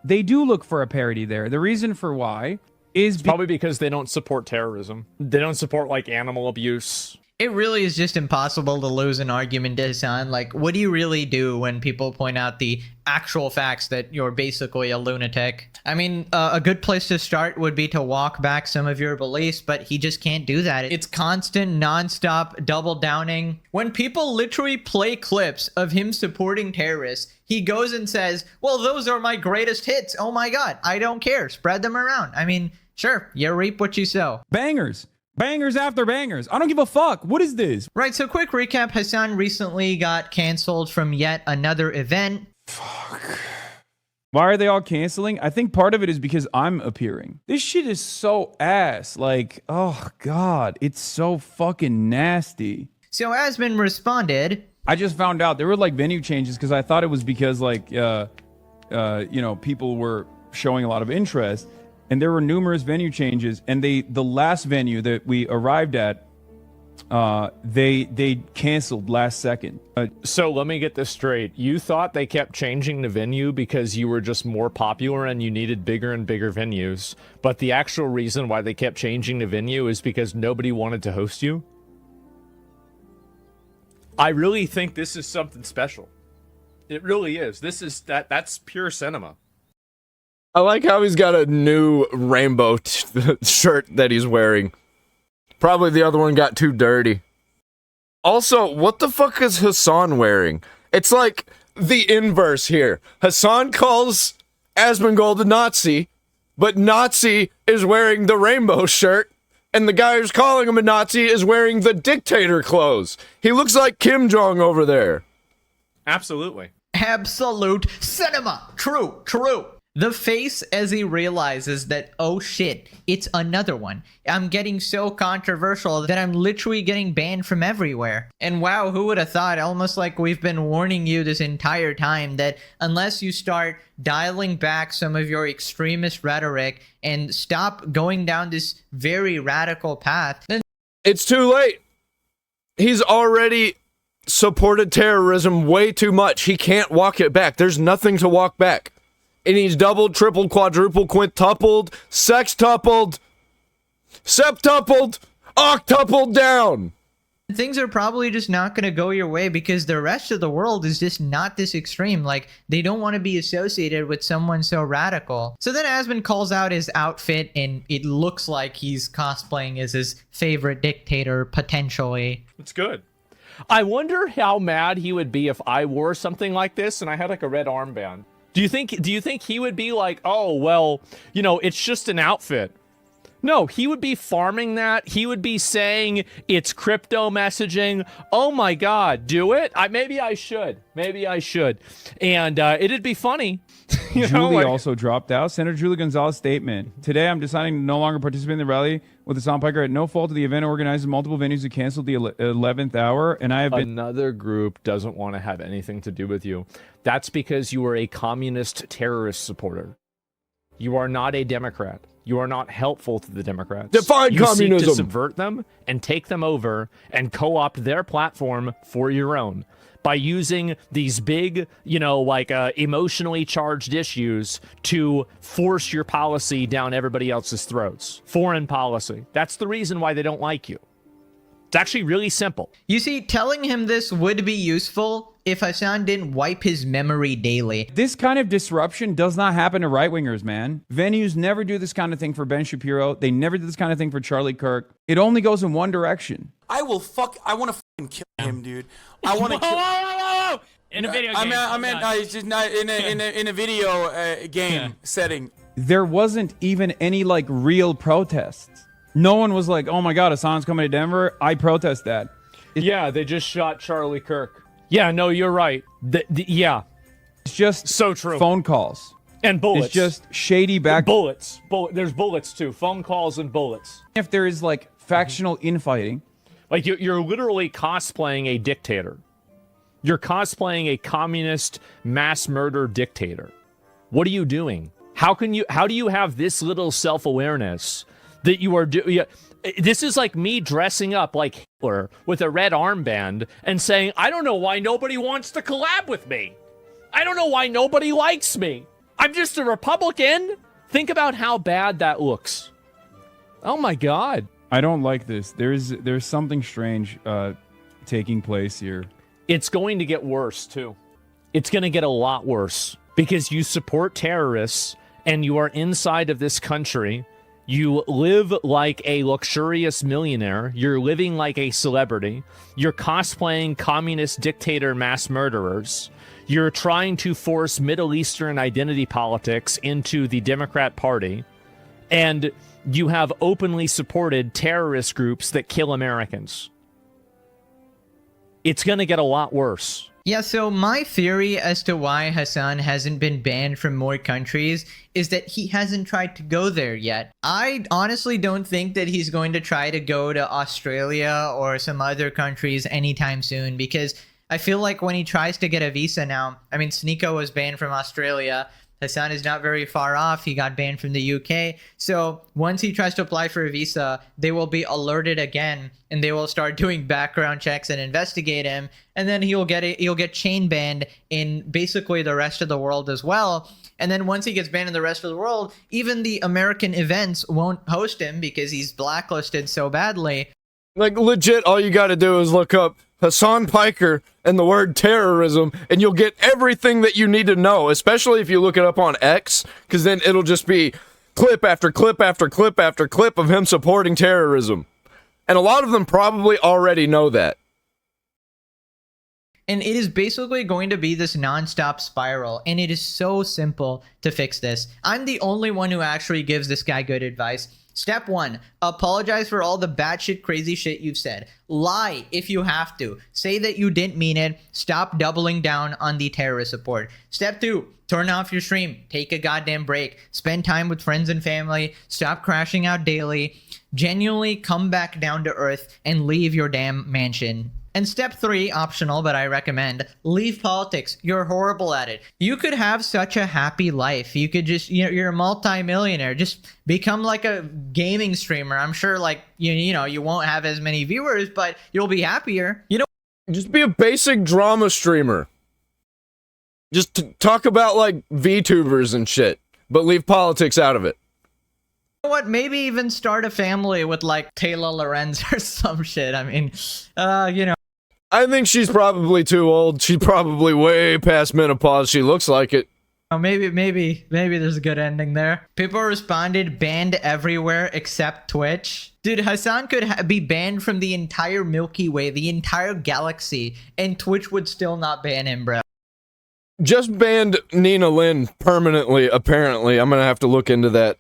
they do look for a parody there. The reason for why is Probably because they don't support terrorism. They don't support like animal abuse. It really is just impossible to lose an argument to Hasan. Like, what do you really do when people point out the actual facts that you're basically a lunatic? I mean, a good place to start would be to walk back some of your beliefs, but he just can't do that. It's constant, nonstop double downing. When people literally play clips of him supporting terrorists, he goes and says, well, those are my greatest hits. Oh my God, I don't care. Spread them around. I mean, sure, you reap what you sow. bangers. Bangers after bangers. I don't give a fuck. What is this? Right, so quick recap. Hasan recently got canceled from yet another event. Why are they all canceling? I think part of it is because I'm appearing. This shit is so ass. Like, oh God, it's so fucking nasty. So Asman responded, I just found out there were like venue changes because I thought it was because like, you know, people were showing a lot of interest. And there were numerous venue changes, and the last venue that we arrived at, they canceled last second. So let me get this straight. You thought they kept changing the venue because you were just more popular and you needed bigger and bigger venues. But the actual reason why they kept changing the venue is because nobody wanted to host you? I really think this is something special. It really is. That's pure cinema. I like how he's got a new rainbow shirt that he's wearing. Probably the other one got too dirty. Also, what the fuck is Hasan wearing? It's like the inverse here. Hasan calls Asmongold a Nazi, but Nazi is wearing the rainbow shirt, and the guy who's calling him a Nazi is wearing the dictator clothes. He looks like Kim Jong over there. Absolutely. absolute cinema. True, true. The face as he realizes that, oh shit, it's another one. I'm getting so controversial that I'm literally getting banned from everywhere. And wow, who would have thought, almost like we've been warning you this entire time, that unless you start dialing back some of your extremist rhetoric and stop going down this very radical path, then it's too late. He's already supported terrorism way too much. He can't walk it back. There's nothing to walk back. And he's doubled, tripled, quadrupled, quintupled, sextupled, septupled, octupled down. things are probably just not going to go your way because the rest of the world is just not this extreme. Like, they don't want to be associated with someone so radical. So then Asman calls out his outfit, and it looks like he's cosplaying as his favorite dictator, potentially. It's good. I wonder how mad he would be if I wore something like this and I had like a red armband. Do you think he would be like, oh, well, you know, it's just an outfit? No, he would be farming that. He would be saying it's crypto messaging. Oh my God, do it? Maybe I should. Maybe I should. And it'd be funny. Julie also dropped out. Senator Julie Gonzalez statement. Today, I'm deciding to no longer participate in the rally with the Hasan Piker at no fault of the event organizers. Multiple venues have canceled the 11th hour, and I have been... Another group doesn't want to have anything to do with you. That's because you are a communist terrorist supporter. You are not a Democrat. You are not helpful to the Democrats. Define communism. You seek to subvert them and take them over and co-opt their platform for your own by using these big, you know, like emotionally charged issues to force your policy down everybody else's throats. Foreign policy. That's the reason why they don't like you. It's actually really simple. You see, telling him this would be useful if Hasan didn't wipe his memory daily. This kind of disruption does not happen to right-wingers, man. Venues never do this kind of thing for Ben Shapiro. They never do this kind of thing for Charlie Kirk. It only goes in one direction. I want to fucking kill him, dude. I want to kill... Whoa. In a video game. I meant it's just not in a video game setting. There wasn't even any, like, real protests. No one was like, oh my God, Hasan's coming to Denver. I protest that. Yeah, they just shot Charlie Kirk. Yeah, no, you're right. Yeah. It's just so true. Phone calls. And bullets. It's just shady back... Bullets. There's bullets, too. Phone calls and bullets. If there is, like, factional infighting... Like, you're literally cosplaying a dictator. You're cosplaying a communist mass murder dictator. What are you doing? How do you have this little self-awareness that you are doing? This is like me dressing up like Hitler with a red armband and saying, I don't know why nobody wants to collab with me. I don't know why nobody likes me. I'm just a Republican. Think about how bad that looks. Oh my God. I don't like this. There's something strange taking place here. It's going to get worse, too. It's going to get a lot worse because you support terrorists and you are inside of this country. You live like a luxurious millionaire. You're living like a celebrity. You're cosplaying communist dictator mass murderers. You're trying to force Middle Eastern identity politics into the Democrat Party. And you have openly supported terrorist groups that kill Americans. It's going to get a lot worse. Yeah, so my theory as to why Hasan hasn't been banned from more countries is that he hasn't tried to go there yet. I honestly don't think that he's going to try to go to Australia or some other countries anytime soon, because I feel like when he tries to get a visa now, I mean, Sneeko was banned from Australia. Hasan is not very far off. He got banned from the UK. So once he tries to apply for a visa, they will be alerted again, and they will start doing background checks and investigate him. And then he'll get chain banned in basically the rest of the world as well. And then once he gets banned in the rest of the world, even the American events won't host him because he's blacklisted so badly. Like, legit, all you gotta do is look up Hasan Piker and the word terrorism, and you'll get everything that you need to know, especially if you look it up on X, because then it'll just be clip after clip after clip after clip of him supporting terrorism. And a lot of them probably already know that. And it is basically going to be this nonstop spiral, and it is so simple to fix this. I'm the only one who actually gives this guy good advice. Step 1, apologize for all the batshit crazy shit you've said. Lie if you have to. Say that you didn't mean it. Stop doubling down on the terrorist support. Step 2, turn off your stream. Take a goddamn break. Spend time with friends and family. Stop crashing out daily. Genuinely come back down to earth and leave your damn mansion. And step 3, optional, but I recommend, leave politics. You're horrible at it. You could have such a happy life. You could just, you're a multi-millionaire. Just become like a gaming streamer. I'm sure, like, you know, you won't have as many viewers, but you'll be happier. You know, just be a basic drama streamer. Just talk about, like, VTubers and shit, but leave politics out of it. You know what? Maybe even start a family with, like, Taylor Lorenz or some shit. I mean, you know. I think she's probably too old. She's probably way past menopause. She looks like it. Oh, maybe there's a good ending there. People responded, banned everywhere except Twitch. Dude, Hasan could be banned from the entire Milky Way, the entire galaxy, and Twitch would still not ban him, bro. Just banned Nina Lynn permanently, apparently. I'm gonna have to look into that.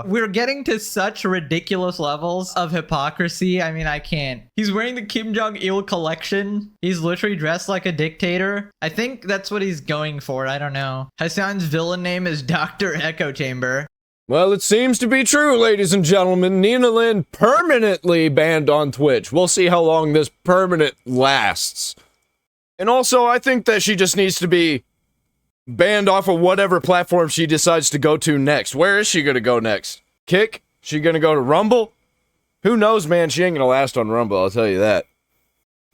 We're getting to such ridiculous levels of hypocrisy. I mean, I can't. He's wearing the Kim Jong-il collection. He's literally dressed like a dictator. I think that's what he's going for. I don't know. Hasan's villain name is Dr. Echo Chamber. Well, it seems to be true, ladies and gentlemen. Nina Lynn permanently banned on Twitch. We'll see how long this permanent lasts. And also, I think that she just needs to be banned off of whatever platform she decides to go to next. Where is she gonna go next? Kick? She gonna go to Rumble? Who knows, man? She ain't gonna last on Rumble, I'll tell you that.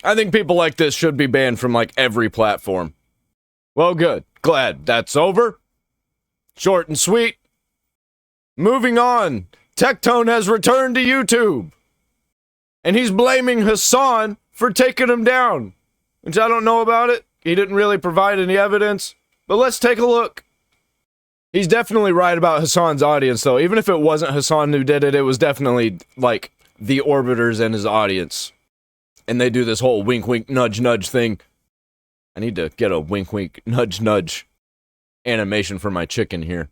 I think people like this should be banned from, like, every platform. Well, good. Glad that's over. Short and sweet. Moving on. TECTONE has returned to YouTube. And he's blaming Hasan for taking him down. Which I don't know about it. He didn't really provide any evidence. But let's take a look. He's definitely right about Hasan's audience, though. Even if it wasn't Hasan who did it, it was definitely, like, the Orbiters and his audience. And they do this whole wink, wink, nudge, nudge thing. I need to get a wink, wink, nudge, nudge animation for my chicken here.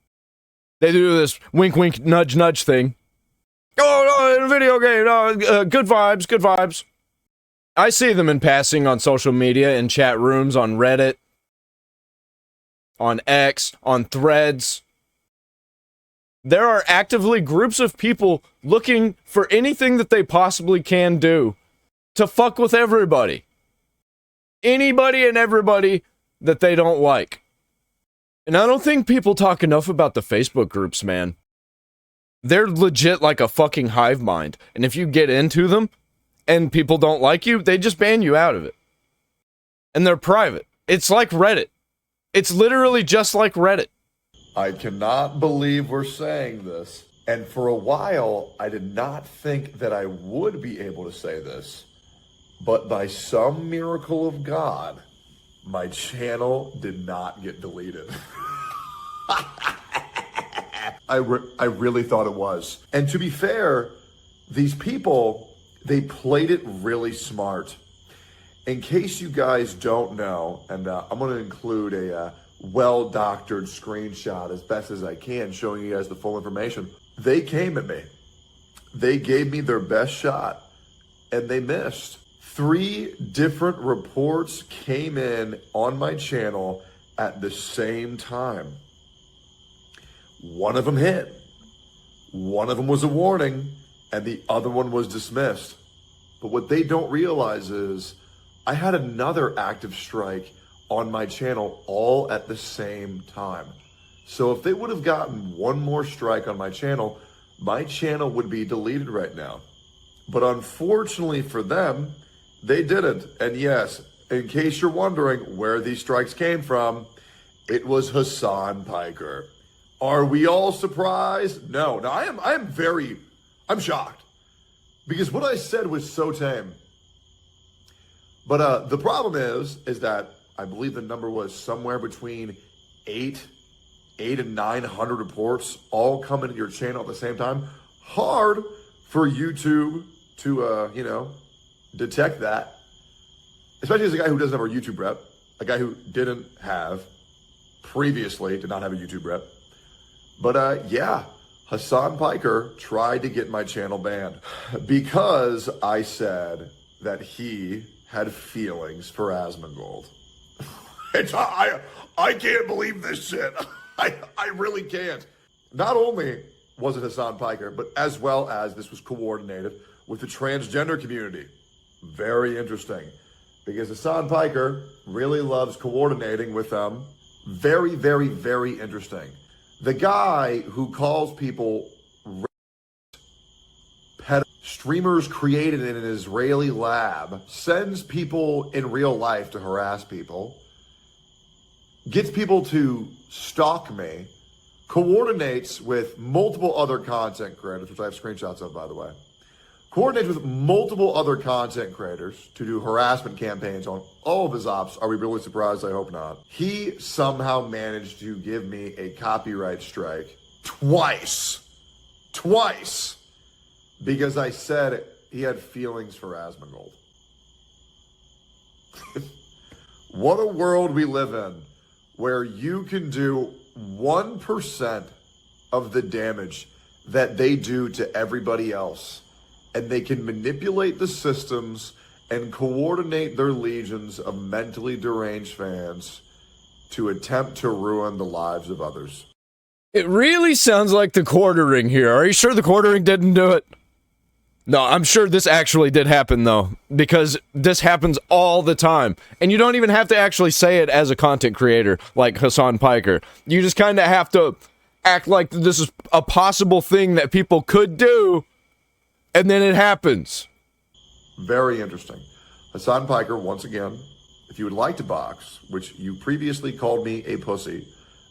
They do this wink, wink, nudge, nudge thing. Oh, no, in a video game. No, good vibes, good vibes. I see them in passing on social media, in chat rooms, on Reddit, on X, on Threads. There are actively groups of people looking for anything that they possibly can do to fuck with everybody. Anybody and everybody that they don't like. And I don't think people talk enough about the Facebook groups, man. They're legit like a fucking hive mind. And if you get into them and people don't like you, they just ban you out of it. And they're private. It's like Reddit. It's literally just like Reddit. I cannot believe we're saying this. And for a while, I did not think that I would be able to say this. But by some miracle of God, my channel did not get deleted. I really thought it was. And to be fair, these people, they played it really smart. In case you guys don't know, and I'm going to include a well-doctored screenshot as best as I can, showing you guys the full information. They came at me. They gave me their best shot, and they missed. 3 different reports came in on my channel at the same time. One of them hit. One of them was a warning, and the other one was dismissed. But what they don't realize is I had another active strike on my channel all at the same time. So if they would have gotten one more strike on my channel would be deleted right now. But unfortunately for them, they didn't. And yes, in case you're wondering where these strikes came from, it was Hasan Piker. Are we all surprised? No. Now I'm shocked. Because what I said was so tame. But the problem is that I believe the number was somewhere between 8 and 900 reports all coming to your channel at the same time. Hard for YouTube to, detect that. Especially as a guy who doesn't have a YouTube rep, a guy who did not have a YouTube rep. But yeah, Hasan Piker tried to get my channel banned because I said that he had feelings for Asmongold. I can't believe this shit. I really can't. Not only was it Hasan Piker, but as well as this was coordinated with the transgender community. Very interesting. Because Hasan Piker really loves coordinating with them. Very, very, very interesting. The guy who calls people streamers created in an Israeli lab, sends people in real life to harass people, gets people to stalk me, coordinates with multiple other content creators, which I have screenshots of, by the way, coordinates with multiple other content creators to do harassment campaigns on all of his ops. Are we really surprised? I hope not. He somehow managed to give me a copyright strike twice, because I said he had feelings for Asmongold. What a world we live in, where you can do 1% of the damage that they do to everybody else, and they can manipulate the systems and coordinate their legions of mentally deranged fans to attempt to ruin the lives of others. It really sounds like the quartering here. Are you sure the quartering didn't do it? No, I'm sure this actually did happen, though, because this happens all the time. And you don't even have to actually say it as a content creator like Hasan Piker. You just kind of have to act like this is a possible thing that people could do, and then it happens. Very interesting. Hasan Piker, once again, if you would like to box, which you previously called me a pussy,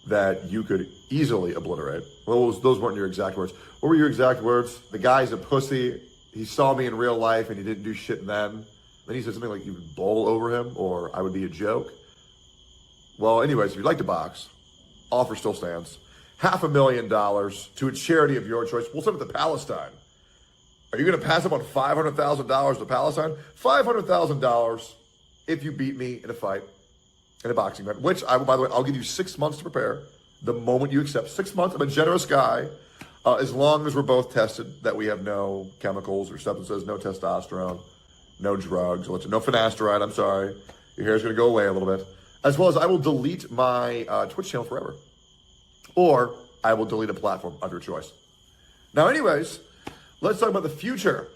that you could easily obliterate. Well, those weren't your exact words. What were your exact words? The guy's a pussy. He saw me in real life and he didn't do shit then. Then he said something like you would bowl over him or I would be a joke. Well, anyways, if you'd like to box, offer still stands. $500,000 to a charity of your choice. We'll send it to Palestine. Are you going to pass up on $500,000 to Palestine? $500,000 if you beat me in a fight, in a boxing match, which, by the way, I'll give you 6 months to prepare the moment you accept. 6 months. I'm a generous guy. As long as we're both tested, that we have no chemicals or substances, no testosterone, no drugs, no finasteride, I'm sorry. Your hair's going to go away a little bit. As well as I will delete my Twitch channel forever. Or I will delete a platform of your choice. Now, anyways, let's talk about the future.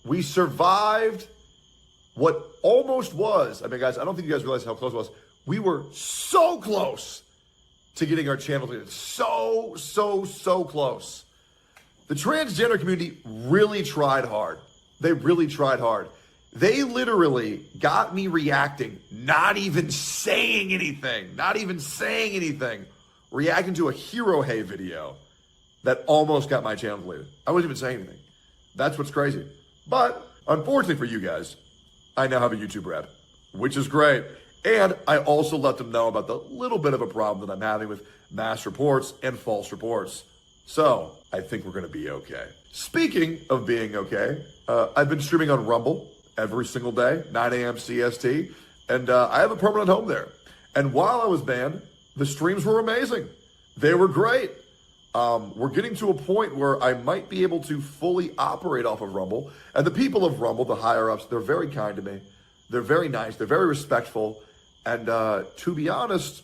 We survived what almost was. I mean, guys, I don't think you guys realize how close it was. We were so close to getting our channel deleted. So close. The transgender community really tried hard. They really tried hard. They literally got me reacting not even saying anything, reacting to a Hero Hey video that almost got my channel deleted. I wasn't even saying anything. That's what's crazy. But unfortunately for you guys, I now have a YouTube rep, which is great. And I also let them know about the little bit of a problem that I'm having with mass reports and false reports. So I think we're going to be okay. Speaking of being okay, I've been streaming on Rumble every single day, 9 a.m. CST, and I have a permanent home there. And while I was banned, the streams were amazing. They were great. We're getting to a point where I might be able to fully operate off of Rumble. And the people of Rumble, the higher-ups, they're very kind to me. They're very nice. They're very respectful. And to be honest,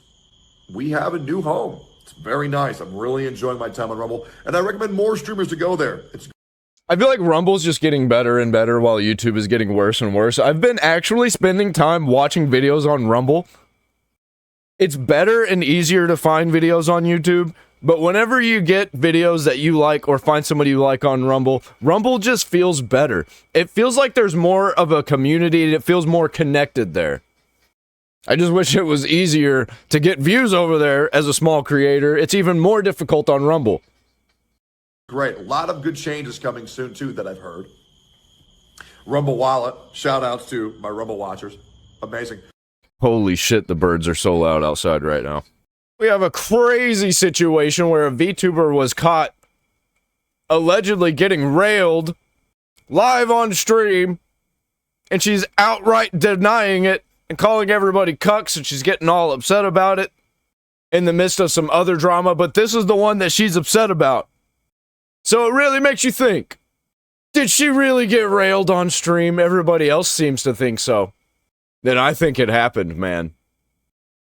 we have a new home. It's very nice. I'm really enjoying my time on Rumble. And I recommend more streamers to go there. I feel like Rumble's just getting better and better while YouTube is getting worse and worse. I've been actually spending time watching videos on Rumble. It's better and easier to find videos on YouTube, but whenever you get videos that you like or find somebody you like on Rumble, Rumble just feels better. It feels like there's more of a community and it feels more connected there. I just wish it was easier to get views over there as a small creator. It's even more difficult on Rumble. Great. A lot of good changes coming soon, too, that I've heard. Rumble Wallet. Shout outs to my Rumble watchers. Amazing. Holy shit, the birds are so loud outside right now. We have a crazy situation where a VTuber was caught allegedly getting railed live on stream, and she's outright denying it and calling everybody cucks, and she's getting all upset about it in the midst of some other drama, but this is the one that she's upset about. So it really makes you think, did she really get railed on stream? Everybody else seems to think so. Then I think it happened, man.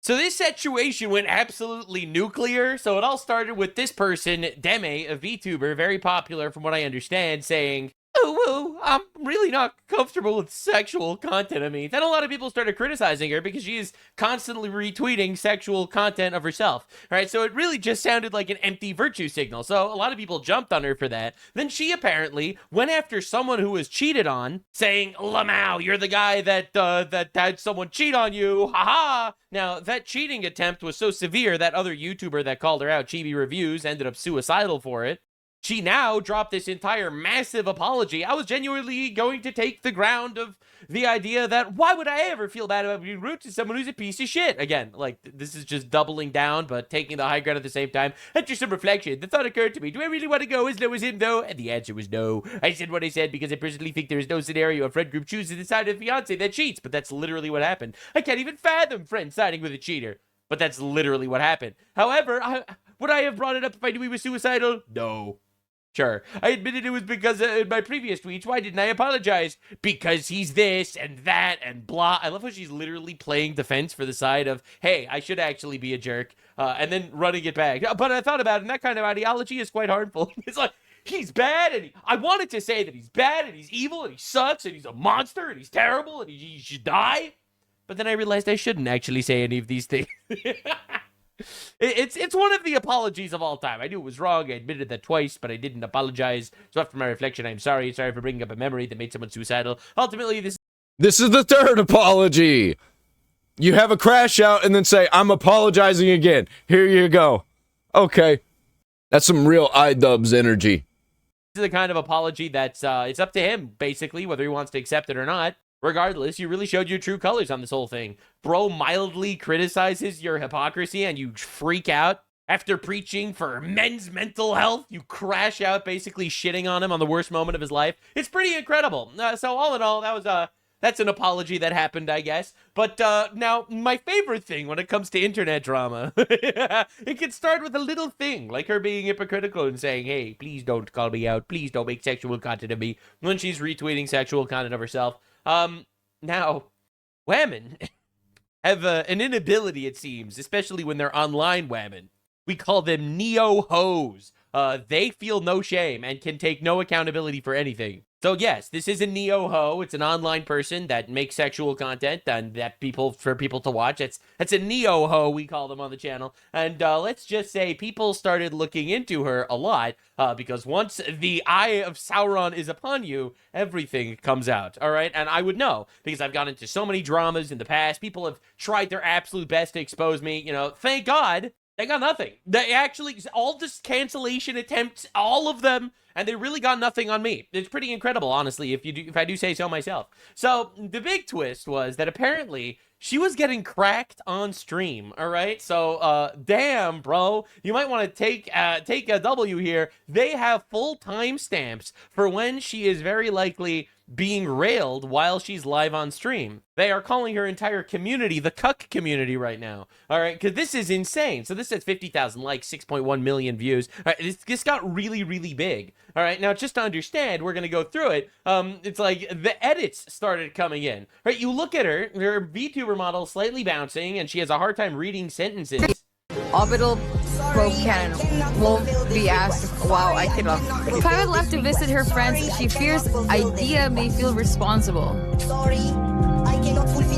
So this situation went absolutely nuclear. So it all started with this person, Deme, a VTuber, very popular from what I understand, saying, oh, I'm really not comfortable with sexual content of me. Then a lot of people started criticizing her because she is constantly retweeting sexual content of herself. All right, so it really just sounded like an empty virtue signal. So a lot of people jumped on her for that. Then she apparently went after someone who was cheated on, saying, Lamau, you're the guy that had someone cheat on you. Ha-ha. Now, that cheating attempt was so severe that other YouTuber that called her out, Chibi Reviews, ended up suicidal for it. She now dropped this entire massive apology. I was genuinely going to take the ground of the idea that why would I ever feel bad about being rude to someone who's a piece of shit? Again, like, this is just doubling down, but taking the high ground at the same time. After some reflection, the thought occurred to me, do I really want to go as low as him, though? And the answer was no. I said what I said because I personally think there is no scenario a friend group chooses the side of a fiance that cheats, but that's literally what happened. I can't even fathom friends siding with a cheater, but that's literally what happened. However, would I have brought it up if I knew he was suicidal? No. Sure. I admitted it was because in my previous tweets. Why didn't I apologize? Because he's this and that and blah. I love how she's literally playing defense for the side of, hey, I should actually be a jerk, and then running it back. But I thought about it, and that kind of ideology is quite harmful. It's like, he's bad, and I wanted to say that he's bad, and he's evil, and he sucks, and he's a monster, and he's terrible, and he should die. But then I realized I shouldn't actually say any of these things. It's one of the apologies of all time. I knew it was wrong. I admitted that twice, but I didn't apologize. So after my reflection, I'm sorry. Sorry for bringing up a memory that made someone suicidal. Ultimately, this is the third apology. You have a crash out and then say, I'm apologizing again. Here you go. Okay. That's some real IDubbbz energy. is the kind of apology that's it's up to him, basically, whether he wants to accept it or not. Regardless, you really showed your true colors on this whole thing. Bro mildly criticizes your hypocrisy and you freak out. After preaching for men's mental health, you crash out basically shitting on him on the worst moment of his life. It's pretty incredible. So all in all, that's an apology that happened, I guess. But now, my favorite thing when it comes to internet drama, it can start with a little thing, like her being hypocritical and saying, hey, please don't call me out. Please don't make sexual content of me, when she's retweeting sexual content of herself. Now, women have an inability, it seems, especially when they're online women, We call them neo-hoes. They feel no shame and can take no accountability for anything. So yes, this is a neo-ho. It's an online person that makes sexual content and that for people to watch. It's a neo-ho, we call them on the channel. And let's just say people started looking into her a lot because once the eye of Sauron is upon you, everything comes out, all right? And I would know because I've gotten into so many dramas in the past. People have tried their absolute best to expose me. You know, thank God. They got nothing. They actually, all this cancellation attempts, all of them, and they really got nothing on me. It's pretty incredible, honestly, if I do say so myself. So the big twist was that apparently she was getting cracked on stream, all right? So, damn, bro. You might want to take a W here. They have full timestamps for when she is very likely being railed while she's live on stream. They are calling her entire community the cuck community right now. All right, because this is insane. So this has 50,000 likes, 6.1 million views. All right, this got really, really big. All right, now just to understand, we're going to go through it. It's like the edits started coming in. Right, you look at her VTuber model slightly bouncing, and she has a hard time reading sentences. Orbital probe cannon won't be asked. Wow, I cannot. Private left to visit her friends. She fears idea may feel responsible.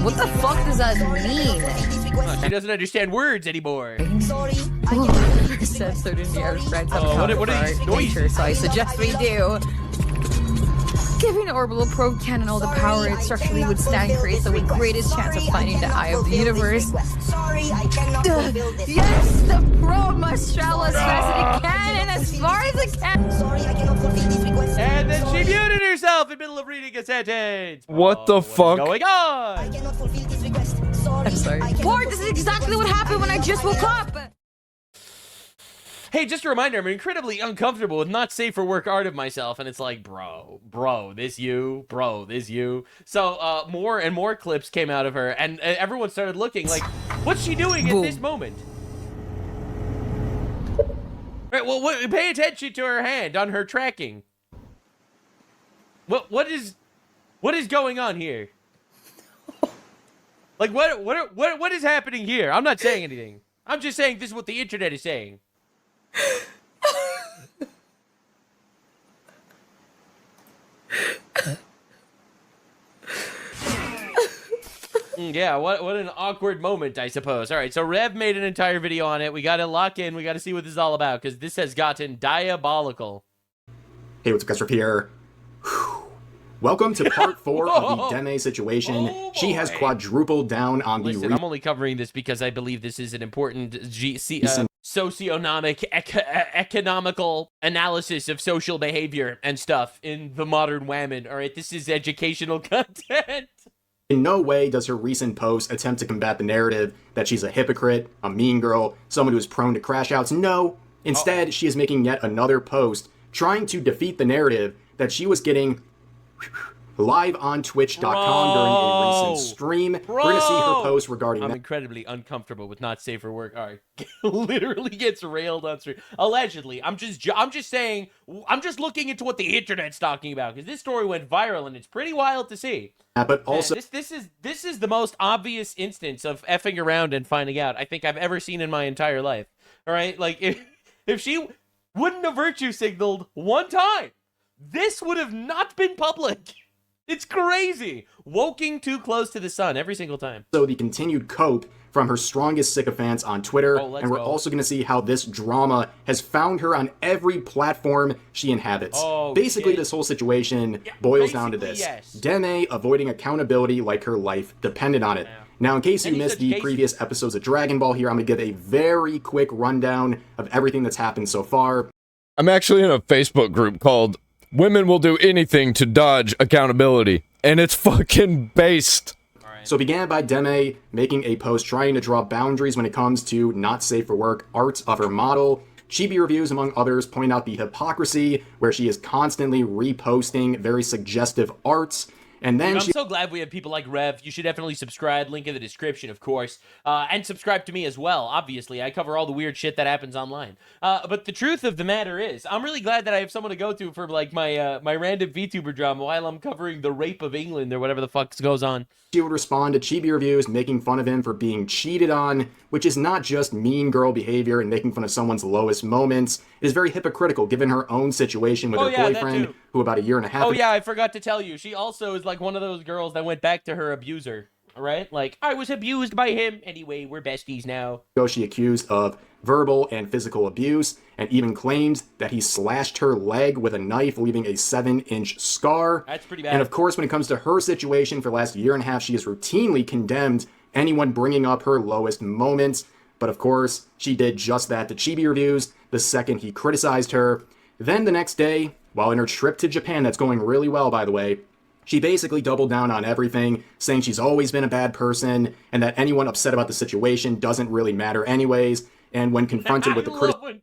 What the fuck does that mean? Oh, she doesn't understand words anymore. Censored in your friends. What are these noises? So I suggest we do. Giving orbital probe cannon all the power it structurally would stand creates the greatest chance of finding the eye of the universe. Yes, the probe must travel as fast as it can and as far as it can. And then she muted herself in the middle of reading a sentence. What the fuck? What's going on? I'm sorry. Lord, this is exactly what happened when I just woke up. Hey, just a reminder, I'm incredibly uncomfortable with not safe for work art of myself, and it's like, bro, this you. So, more and more clips came out of her, and everyone started looking like, what's she doing at this moment? Right, well, pay attention to her hand on her tracking. What is going on here? Like, what is happening here? I'm not saying anything. I'm just saying this is what the internet is saying. Yeah, what an awkward moment, I suppose. All right, so Rev made an entire video on it. We got to lock in. We got to see what this is all about because this has gotten diabolical. Hey, what's up, guys? Rip here. Welcome to part 4 of the Deme situation. She has quadrupled down on the... Listen, I'm only covering this because I believe this is an important socioeconomic, economical analysis of social behavior and stuff in the modern woman. All right, this is educational content. In no way does her recent post attempt to combat the narrative that she's a hypocrite, a mean girl, someone who is prone to crash outs. No. Instead, she is making yet another post trying to defeat the narrative that she was getting live on twitch.com during a recent stream. We're going to see her post regarding I'm that. incredibly uncomfortable with not safe for work. All right. Literally gets railed on stream. Allegedly. I'm just saying, I'm just looking into what the internet's talking about because this story went viral and it's pretty wild to see. But also, this is the most obvious instance of effing around and finding out I think I've ever seen in my entire life. All right? Like if she wouldn't have virtue signaled one time, this would have not been public. It's crazy. Woking too close to the sun every single time. So the continued cope from her strongest sycophants on Twitter, and we're also going to see how this drama has found her on every platform she inhabits. Basically, this whole situation boils down to this. Yes. Deme avoiding accountability like her life depended on it. Now, in case you missed the previous episodes of Dragon Ball here, I'm going to give a very quick rundown of everything that's happened so far. I'm actually in a Facebook group called Women Will Do Anything to Dodge Accountability, and it's fucking based. So it began by Deme making a post trying to draw boundaries when it comes to not safe for work art of her model. Chibi Reviews, among others, point out the hypocrisy where she is constantly reposting very suggestive arts. And then Dude, she I'm so glad we have people like Rev. You should definitely subscribe. Link in the description, of course. And subscribe to me as well, obviously. I cover all the weird shit that happens online. But the truth of the matter is, I'm really glad that I have someone to go to for like my my random VTuber drama while I'm covering the rape of England or whatever the fuck goes on. She would respond to chibi reviews making fun of him for being cheated on, which is not just mean girl behavior and making fun of someone's lowest moments. It is very hypocritical given her own situation with her boyfriend, who about a year and a half Oh ago yeah, I forgot to tell you. She also is like one of those girls that went back to her abuser, right? Like, I was abused by him. Anyway, we're besties now. she accused of verbal and physical abuse, and even claimed that he slashed her leg with a knife, leaving a 7-inch scar. That's pretty bad. And of course, when it comes to her situation for the last year and a half, she has routinely condemned anyone bringing up her lowest moments. But of course, she did just that to chibi reviews the second he criticized her. Then the next day, while in her trip to Japan, that's going really well, by the way, she basically doubled down on everything, saying she's always been a bad person, and that anyone upset about the situation doesn't really matter anyways. And when confronted with the criticism,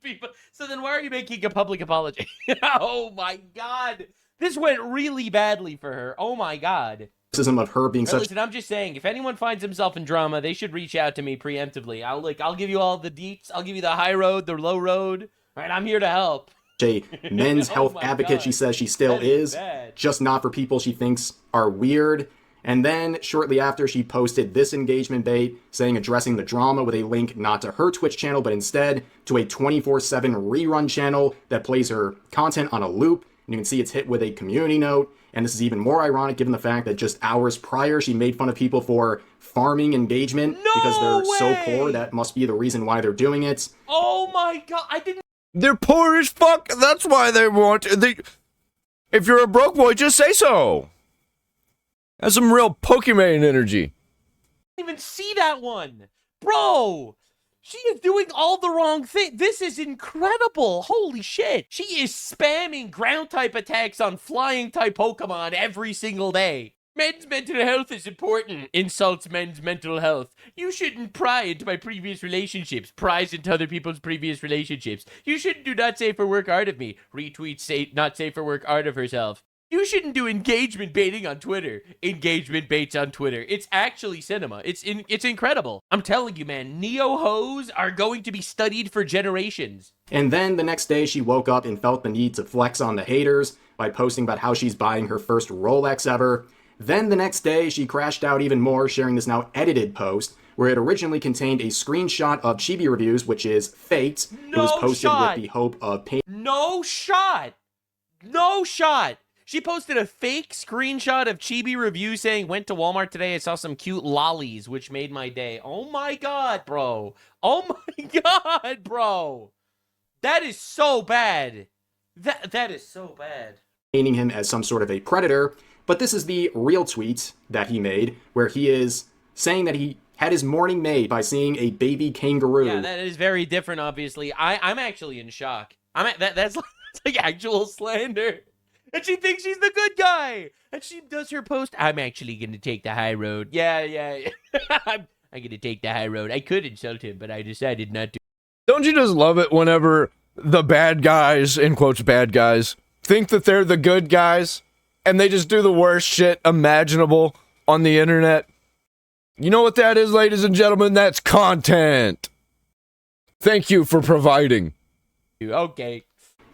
So then why are you making a public apology? Oh my god. This went really badly for her. Oh my god. of her being such... Listen, I'm just saying, if anyone finds himself in drama, they should reach out to me preemptively. I'll give you all the deets. I'll give you the high road, the low road. All right, I'm here to help. a men's health advocate, she says she still is, just not for people she thinks are weird. And then, shortly after, she posted this engagement bait, saying addressing the drama with a link not to her Twitch channel, but instead to a 24/7 rerun channel that plays her content on a loop. And you can see it's hit with a community note. And this is even more ironic given the fact that just hours prior, she made fun of people for farming engagement because they're so poor. That must be the reason why they're doing it. Oh my god, I didn't... They're poor as fuck. That's why they want... If you're a broke boy, just say so. That's some real Pokemon energy. Didn't even see that one. Bro, she is doing all the wrong thing. This is incredible. Holy shit. She is spamming ground type attacks on flying type Pokemon every single day. Men's mental health is important. Insults men's mental health. You shouldn't pry into my previous relationships. Pries into other people's previous relationships. You shouldn't do not safe for work art of me. Retweet say not safe for work art of herself. You shouldn't do engagement baiting on Twitter. Engagement baits on Twitter. It's actually cinema. It's incredible. I'm telling you, man, neo-hoes are going to be studied for generations. And then the next day, she woke up and felt the need to flex on the haters by posting about how she's buying her first Rolex ever. Then the next day, she crashed out even more, sharing this now edited post, where it originally contained a screenshot of chibi reviews, which is faked. It was posted with the hope of pain. No shot. No shot. She posted a fake screenshot of Chibi Review saying, went to Walmart today, I saw some cute lollies, which made my day. Oh my god, bro. Oh my god, bro. That is so bad. That is so bad. Painting him as some sort of a predator, but this is the real tweet that he made, where he is saying that he had his morning made by seeing a baby kangaroo. Yeah, that is very different, obviously. I'm actually in shock. That's like actual slander. And she thinks she's the good guy. And she does her post, I'm actually going to take the high road. Yeah. I'm going to take the high road. I could insult him, but I decided not to. Don't you just love it whenever the bad guys, in quotes bad guys, think that they're the good guys, and they just do the worst shit imaginable on the internet? You know what that is, ladies and gentlemen? That's content. Thank you for providing. Okay.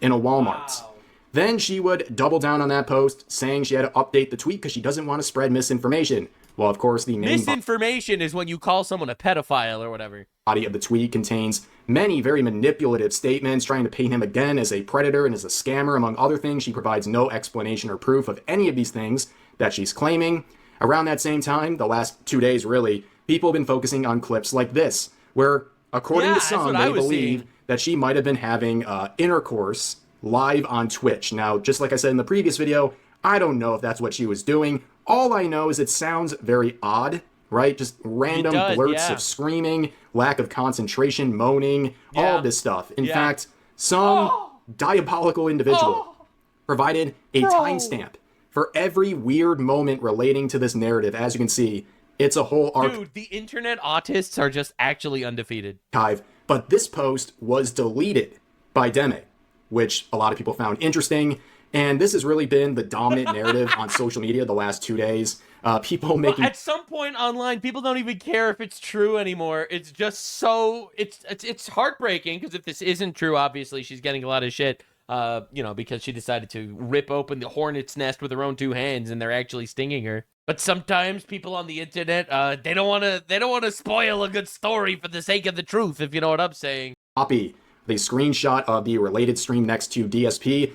In a Walmart. Wow. Then she would double down on that post, saying she had to update the tweet because she doesn't want to spread misinformation. Well, of course, the main misinformation is when you call someone a pedophile or whatever. Body of the tweet contains many very manipulative statements trying to paint him again as a predator and as a scammer, among other things. She provides no explanation or proof of any of these things that she's claiming. Around that same time, the last 2 days really, people have been focusing on clips like this, where, according to some, they believe that she might have been having intercourse live on Twitch. Now, just like I said in the previous video, I don't know if that's what she was doing. All I know is it sounds very odd, right? Just random blurts of screaming, lack of concentration, moaning, all of this stuff. In fact, some diabolical individual provided a timestamp for every weird moment relating to this narrative. As you can see, it's a whole Dude, the internet autists are just actually undefeated. But this post was deleted by Deme, which a lot of people found interesting. And this has really been the dominant narrative on social media the last 2 days. People making... At some point online, people don't even care if it's true anymore. It's just so... It's heartbreaking, because if this isn't true, obviously she's getting a lot of shit, because she decided to rip open the hornet's nest with her own 2 hands, and they're actually stinging her. But sometimes people on the internet, they don't want to spoil a good story for the sake of the truth, if you know what I'm saying. Copy the screenshot of the related stream next to DSP.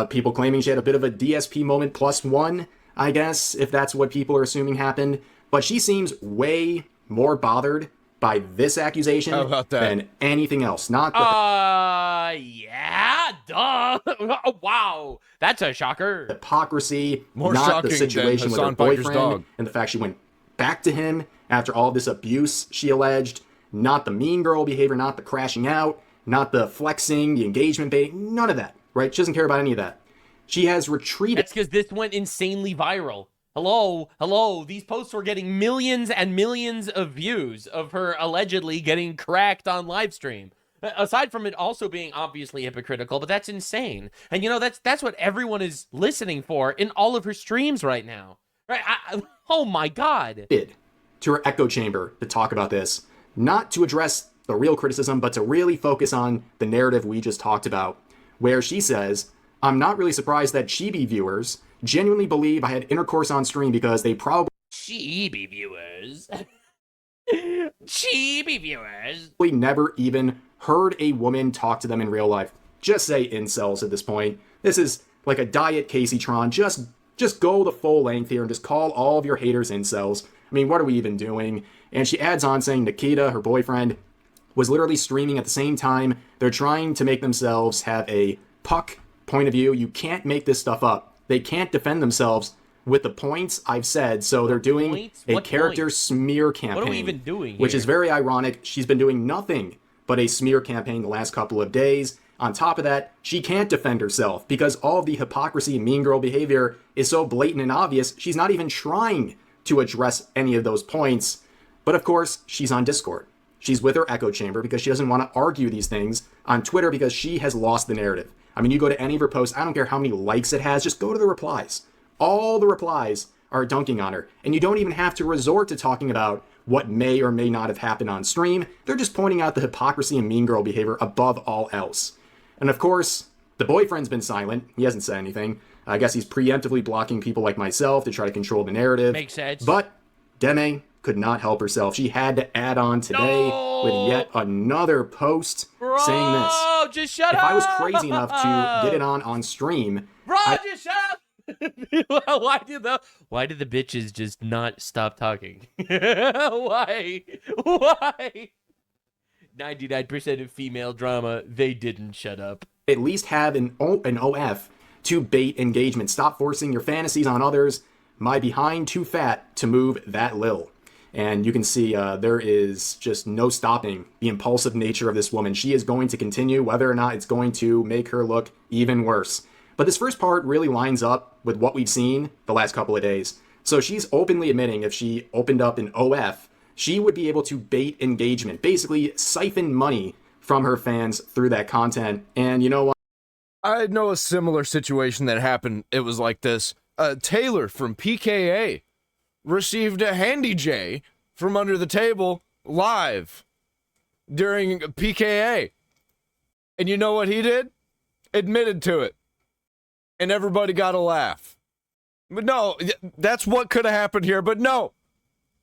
People claiming she had a bit of a DSP moment +1, I guess, if that's what people are assuming happened. But she seems way more bothered by this accusation than anything else. Not the... yeah, duh. Wow, that's a shocker. Hypocrisy, More not shocking the situation than with her Hasan Piker's boyfriend, dog. and the fact she went back to him after all this abuse she alleged. Not the mean girl behavior, not the crashing out, not the flexing, the engagement baiting, none of that, right? She doesn't care about any of that. She has retreated. That's because this went insanely viral. Hello. These posts were getting millions and millions of views of her allegedly getting cracked on live stream. Aside from it also being obviously hypocritical, but that's insane. And that's what everyone is listening for in all of her streams right now. Right? Oh my God. To her echo chamber to talk about this, not to address the real criticism, but to really focus on the narrative we just talked about, where she says, "I'm not really surprised that Chibi viewers genuinely believe I had intercourse on stream because they probably..." Chibi viewers. Chibi viewers. Never even heard a woman talk to them in real life. Just say incels at this point. This is like a diet Casey-tron. Just go the full length here and just call all of your haters incels. I mean, what are we even doing? And she adds on saying Nikita, her boyfriend, was literally streaming at the same time. They're trying to make themselves have a puck point of view. You can't make this stuff up. They can't defend themselves with the points I've said, so they're doing a character smear campaign. What are we even doing here? Which is very ironic. She's been doing nothing but a smear campaign the last couple of days. On top of that, she can't defend herself because all of the hypocrisy and mean girl behavior is so blatant and obvious, she's not even trying to address any of those points. But of course, she's on Discord. She's with her echo chamber because she doesn't want to argue these things on Twitter because she has lost the narrative. I mean, you go to any of her posts, I don't care how many likes it has, just go to the replies. All the replies are dunking on her. And you don't even have to resort to talking about what may or may not have happened on stream. They're just pointing out the hypocrisy and mean girl behavior above all else. And of course, the boyfriend's been silent. He hasn't said anything. I guess he's preemptively blocking people like myself to try to control the narrative. Makes sense. But Deme could not help herself. She had to add on today with yet another post saying this. Just shut if up! I was crazy enough to get it on stream... Just shut up! Why did the bitches just not stop talking? Why? 99% of female drama, they didn't shut up. At least have an OF to bait engagement. Stop forcing your fantasies on others. My behind too fat to move that lil. And you can see there is just no stopping the impulsive nature of this woman. She is going to continue, whether or not it's going to make her look even worse. But this first part really lines up with what we've seen the last couple of days. So she's openly admitting if she opened up an OF, she would be able to bait engagement, basically siphon money from her fans through that content. And you know what? I know a similar situation that happened. It was like this. Taylor from PKA received a handy J from under the table live during PKA. And you know what he did? Admitted to it. And everybody got a laugh. But no, that's what could have happened here. But no,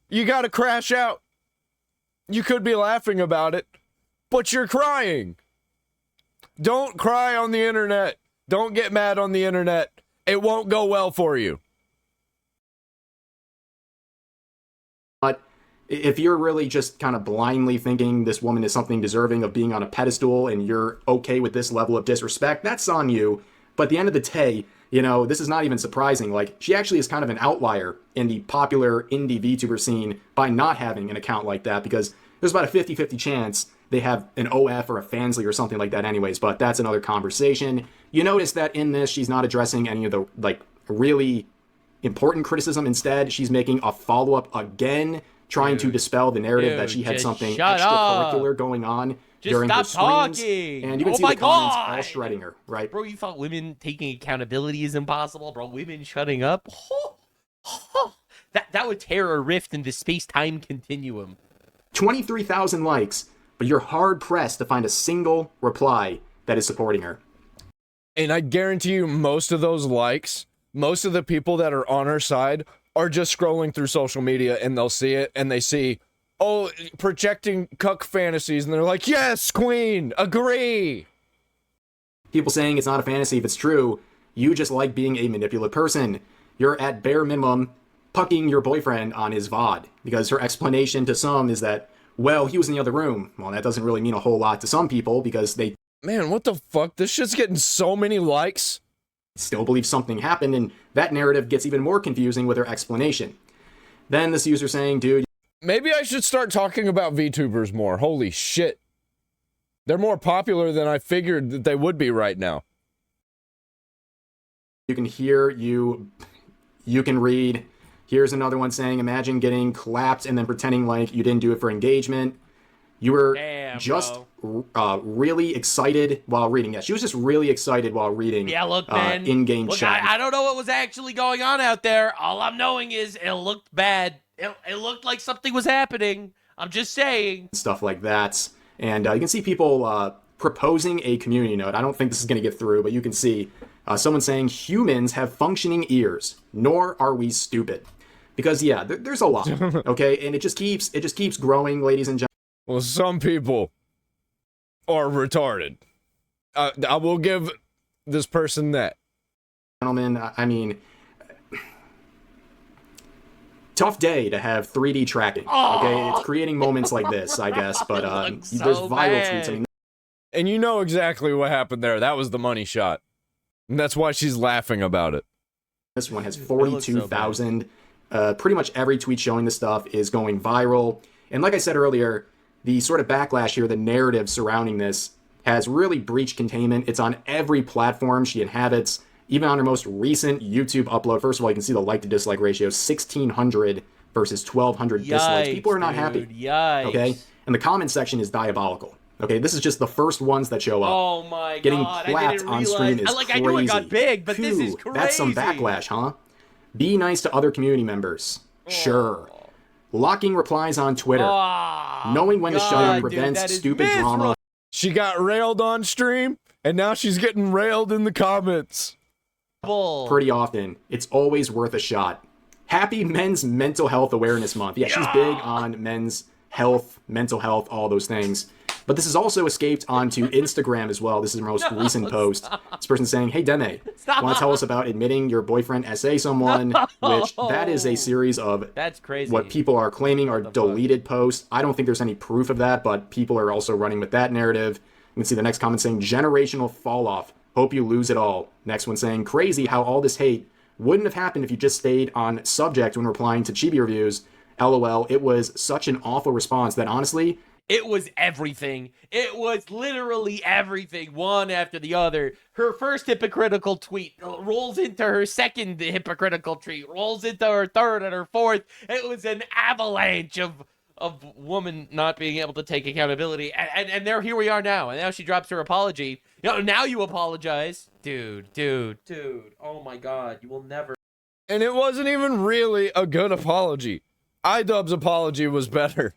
you got to crash out. You could be laughing about it, but you're crying. Don't cry on the internet. Don't get mad on the internet. It won't go well for you. But if you're really just kind of blindly thinking this woman is something deserving of being on a pedestal and you're okay with this level of disrespect, that's on you. But at the end of the day, you know, this is not even surprising. Like, she actually is kind of an outlier in the popular indie VTuber scene by not having an account like that, because there's about a 50-50 chance they have an OF or a Fansly or something like that anyways, but that's another conversation. You notice that in this, she's not addressing any of the, really important criticism. Instead, she's making a follow-up again trying to dispel the narrative that Dude, she had just something shut extracurricular going on during her stop streams. talking. And you can Oh see my the comments all God. shredding her, right? Bro, you thought women taking accountability is impossible? Bro, women shutting up? That would tear a rift in the space-time continuum. 23,000 likes, but you're hard-pressed to find a single reply that is supporting her. And I guarantee you most of those likes, most of the people that are on her side are just scrolling through social media and they'll see it and they see, oh, projecting cuck fantasies, and they're like, yes, queen, agree. People saying it's not a fantasy if it's true. You just like being a manipulative person. You're at bare minimum pucking your boyfriend on his VOD, because her explanation to some is that, well, he was in the other room. Well, that doesn't really mean a whole lot to some people because they... Man, what the fuck? This shit's getting so many likes. Still believe something happened, and that narrative gets even more confusing with her explanation. Then this user saying, dude... Maybe I should start talking about VTubers more. Holy shit. They're more popular than I figured that they would be right now. You can hear, you can read. Here's another one saying, imagine getting clapped and then pretending like you didn't do it for engagement. You were really excited while reading. Yeah, she was just really excited while reading look, man. in-game chat. I don't know what was actually going on out there. All I'm knowing is it looked bad. It looked like something was happening. I'm just saying. Stuff like that. And you can see people proposing a community note. I don't think this is going to get through, but you can see someone saying, humans have functioning ears, nor are we stupid. Because, yeah, there's a lot, okay? And it just keeps growing, ladies and gentlemen. Well, some people are retarded. I will give this person that. Gentlemen, I mean, tough day to have 3D tracking, okay? It's creating moments like this, I guess, but there's viral tweets. I mean, and you know exactly what happened there. That was the money shot. And that's why she's laughing about it. This one has 42,000. Pretty much every tweet showing this stuff is going viral. And like I said earlier, the sort of backlash here, the narrative surrounding this, has really breached containment. It's on every platform she inhabits, even on her most recent YouTube upload. First of all, you can see the like to dislike ratio, 1,600 versus 1,200 dislikes. People are not happy. Yikes. Okay? And the comment section is diabolical. Okay, this is just the first ones that show up. Oh my Getting God. clapped on screen is crazy. I knew it got big, but this is crazy. That's some backlash, huh? Be nice to other community members. Sure. Locking replies on Twitter. Knowing when to shut up prevents stupid drama. She got railed on stream, and now she's getting railed in the comments. Pretty often. It's always worth a shot. Happy Men's Mental Health Awareness Month. Yeah, she's big on men's health, mental health, all those things. But this has also escaped onto Instagram as well. This is her most recent post. This person saying, hey, Deme, want to tell us about admitting your boyfriend SA someone? Which that is a series of That's crazy. What people are claiming are deleted posts. I don't think there's any proof of that, but people are also running with that narrative. You can see the next comment saying, generational fall off. Hope you lose it all. Next one saying, crazy how all this hate wouldn't have happened if you just stayed on subject when replying to chibi reviews. LOL, it was such an awful response that honestly... It was everything. It was literally everything, one after the other. Her first hypocritical tweet rolls into her second hypocritical tweet, rolls into her third and her fourth. It was an avalanche of woman not being able to take accountability. And there, here we are now. And now she drops her apology. Now you apologize. Dude. Oh my God, you will never. And it wasn't even really a good apology. IDubbbz apology was better.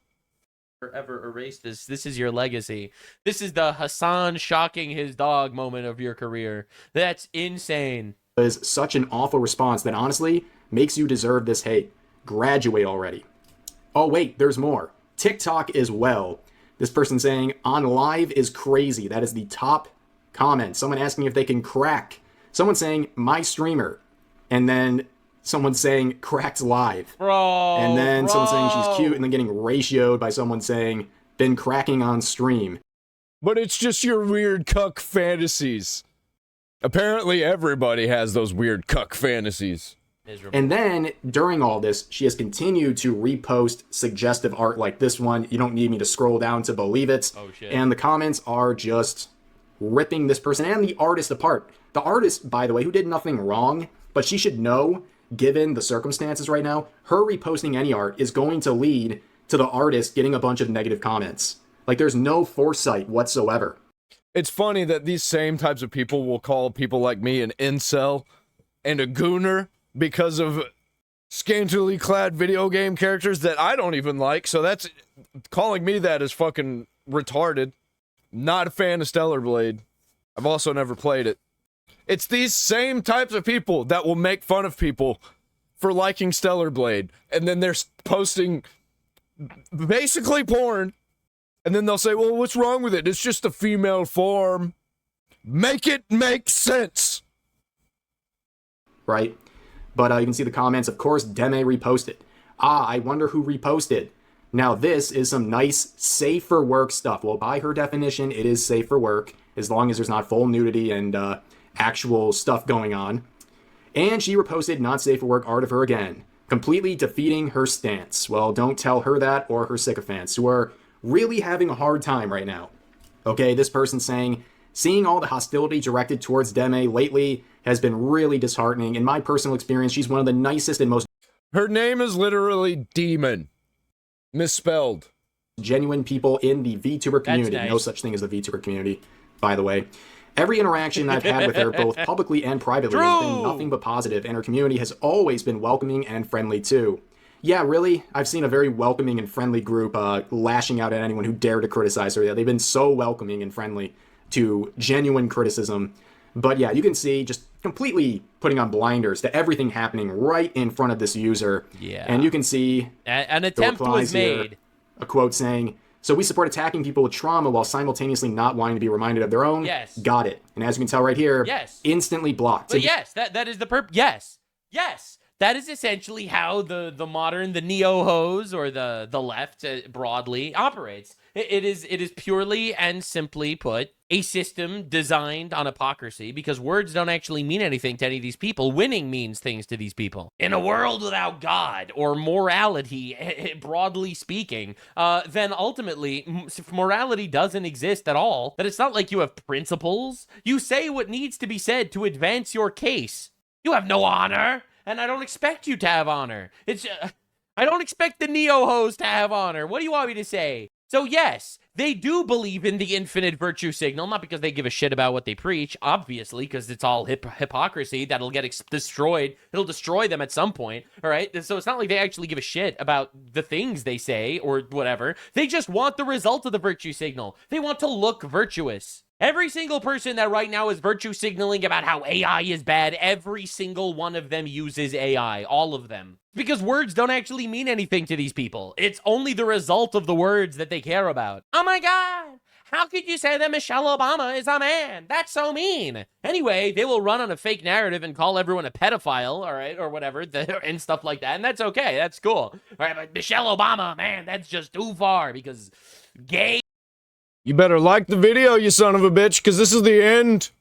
Ever erase this. This is your legacy. This is the Hasan shocking his dog moment of your career. That's insane. It was such an awful response that honestly makes you deserve this hate. Graduate already. Oh wait, there's more. TikTok as well. This person saying, on live is crazy. That is the top comment. Someone asking if they can crack. Someone saying, my streamer. And then someone saying cracked live. Bro. And then someone saying she's cute and then getting ratioed by someone saying been cracking on stream. But it's just your weird cuck fantasies. Apparently everybody has those weird cuck fantasies. Miserable. And then during all this, she has continued to repost suggestive art like this one. You don't need me to scroll down to believe it. Oh shit. And the comments are just ripping this person and the artist apart. The artist, by the way, who did nothing wrong, but she should know given the circumstances right now, her reposting any art is going to lead to the artist getting a bunch of negative comments. Like, there's no foresight whatsoever. It's funny that these same types of people will call people like me an incel and a gooner because of scantily clad video game characters that I don't even like. So that's calling me that is fucking retarded. Not a fan of Stellar Blade. I've also never played it. It's these same types of people that will make fun of people for liking Stellar Blade, and then they're posting basically porn, and then they'll say, well, what's wrong with it? It's just a female form. Make it make sense. Right? But you can see the comments. Of course, Deme reposted. I wonder who reposted. Now, this is some nice, safe for work stuff. Well, by her definition, it is safe for work, as long as there's not full nudity and actual stuff going on. And she reposted not safe for work art of her again, completely defeating her stance. Well, don't tell her that or her sycophants, who are really having a hard time right now. Okay, this person saying, seeing all the hostility directed towards Deme lately has been really disheartening. In my personal experience, she's one of the nicest and most... Her name is literally Demon. Misspelled. Genuine people in the VTuber community. Nice. No such thing as the VTuber community, by the way. Every interaction I've had with her, both publicly and privately, has been nothing but positive, and her community has always been welcoming and friendly too. Yeah, really? I've seen a very welcoming and friendly group lashing out at anyone who dared to criticize her. They've been so welcoming and friendly to genuine criticism. But yeah, you can see just completely putting on blinders to everything happening right in front of this user. Yeah. And you can see an attempt was made. Here, a quote saying, so we support attacking people with trauma while simultaneously not wanting to be reminded of their own. Yes. Got it. And as you can tell right here, yes, instantly blocked. But yes, that is the purpose. Yes. Yes. That is essentially how the modern, the neo-hos or the left broadly operates. It is purely and simply put a system designed on hypocrisy, because words don't actually mean anything to any of these people. Winning means things to these people. In a world without God or morality, broadly speaking, then ultimately, if morality doesn't exist at all, then it's not like you have principles. You say what needs to be said to advance your case. You have no honor. And I don't expect you to have honor. I don't expect the neo-hos to have honor. What do you want me to say? So yes, they do believe in the infinite virtue signal, not because they give a shit about what they preach, obviously, because it's all hypocrisy that'll get destroyed. It'll destroy them at some point, all right? So it's not like they actually give a shit about the things they say or whatever. They just want the result of the virtue signal. They want to look virtuous. Every single person that right now is virtue signaling about how AI is bad, every single one of them uses AI, all of them. Because words don't actually mean anything to these people. It's only the result of the words that they care about. Oh my God, how could you say that Michelle Obama is a man? That's so mean. Anyway, they will run on a fake narrative and call everyone a pedophile, all right, or whatever, and stuff like that, and that's okay, that's cool. All right, but Michelle Obama, man, that's just too far, because gay... You better like the video, you son of a bitch, because this is the end.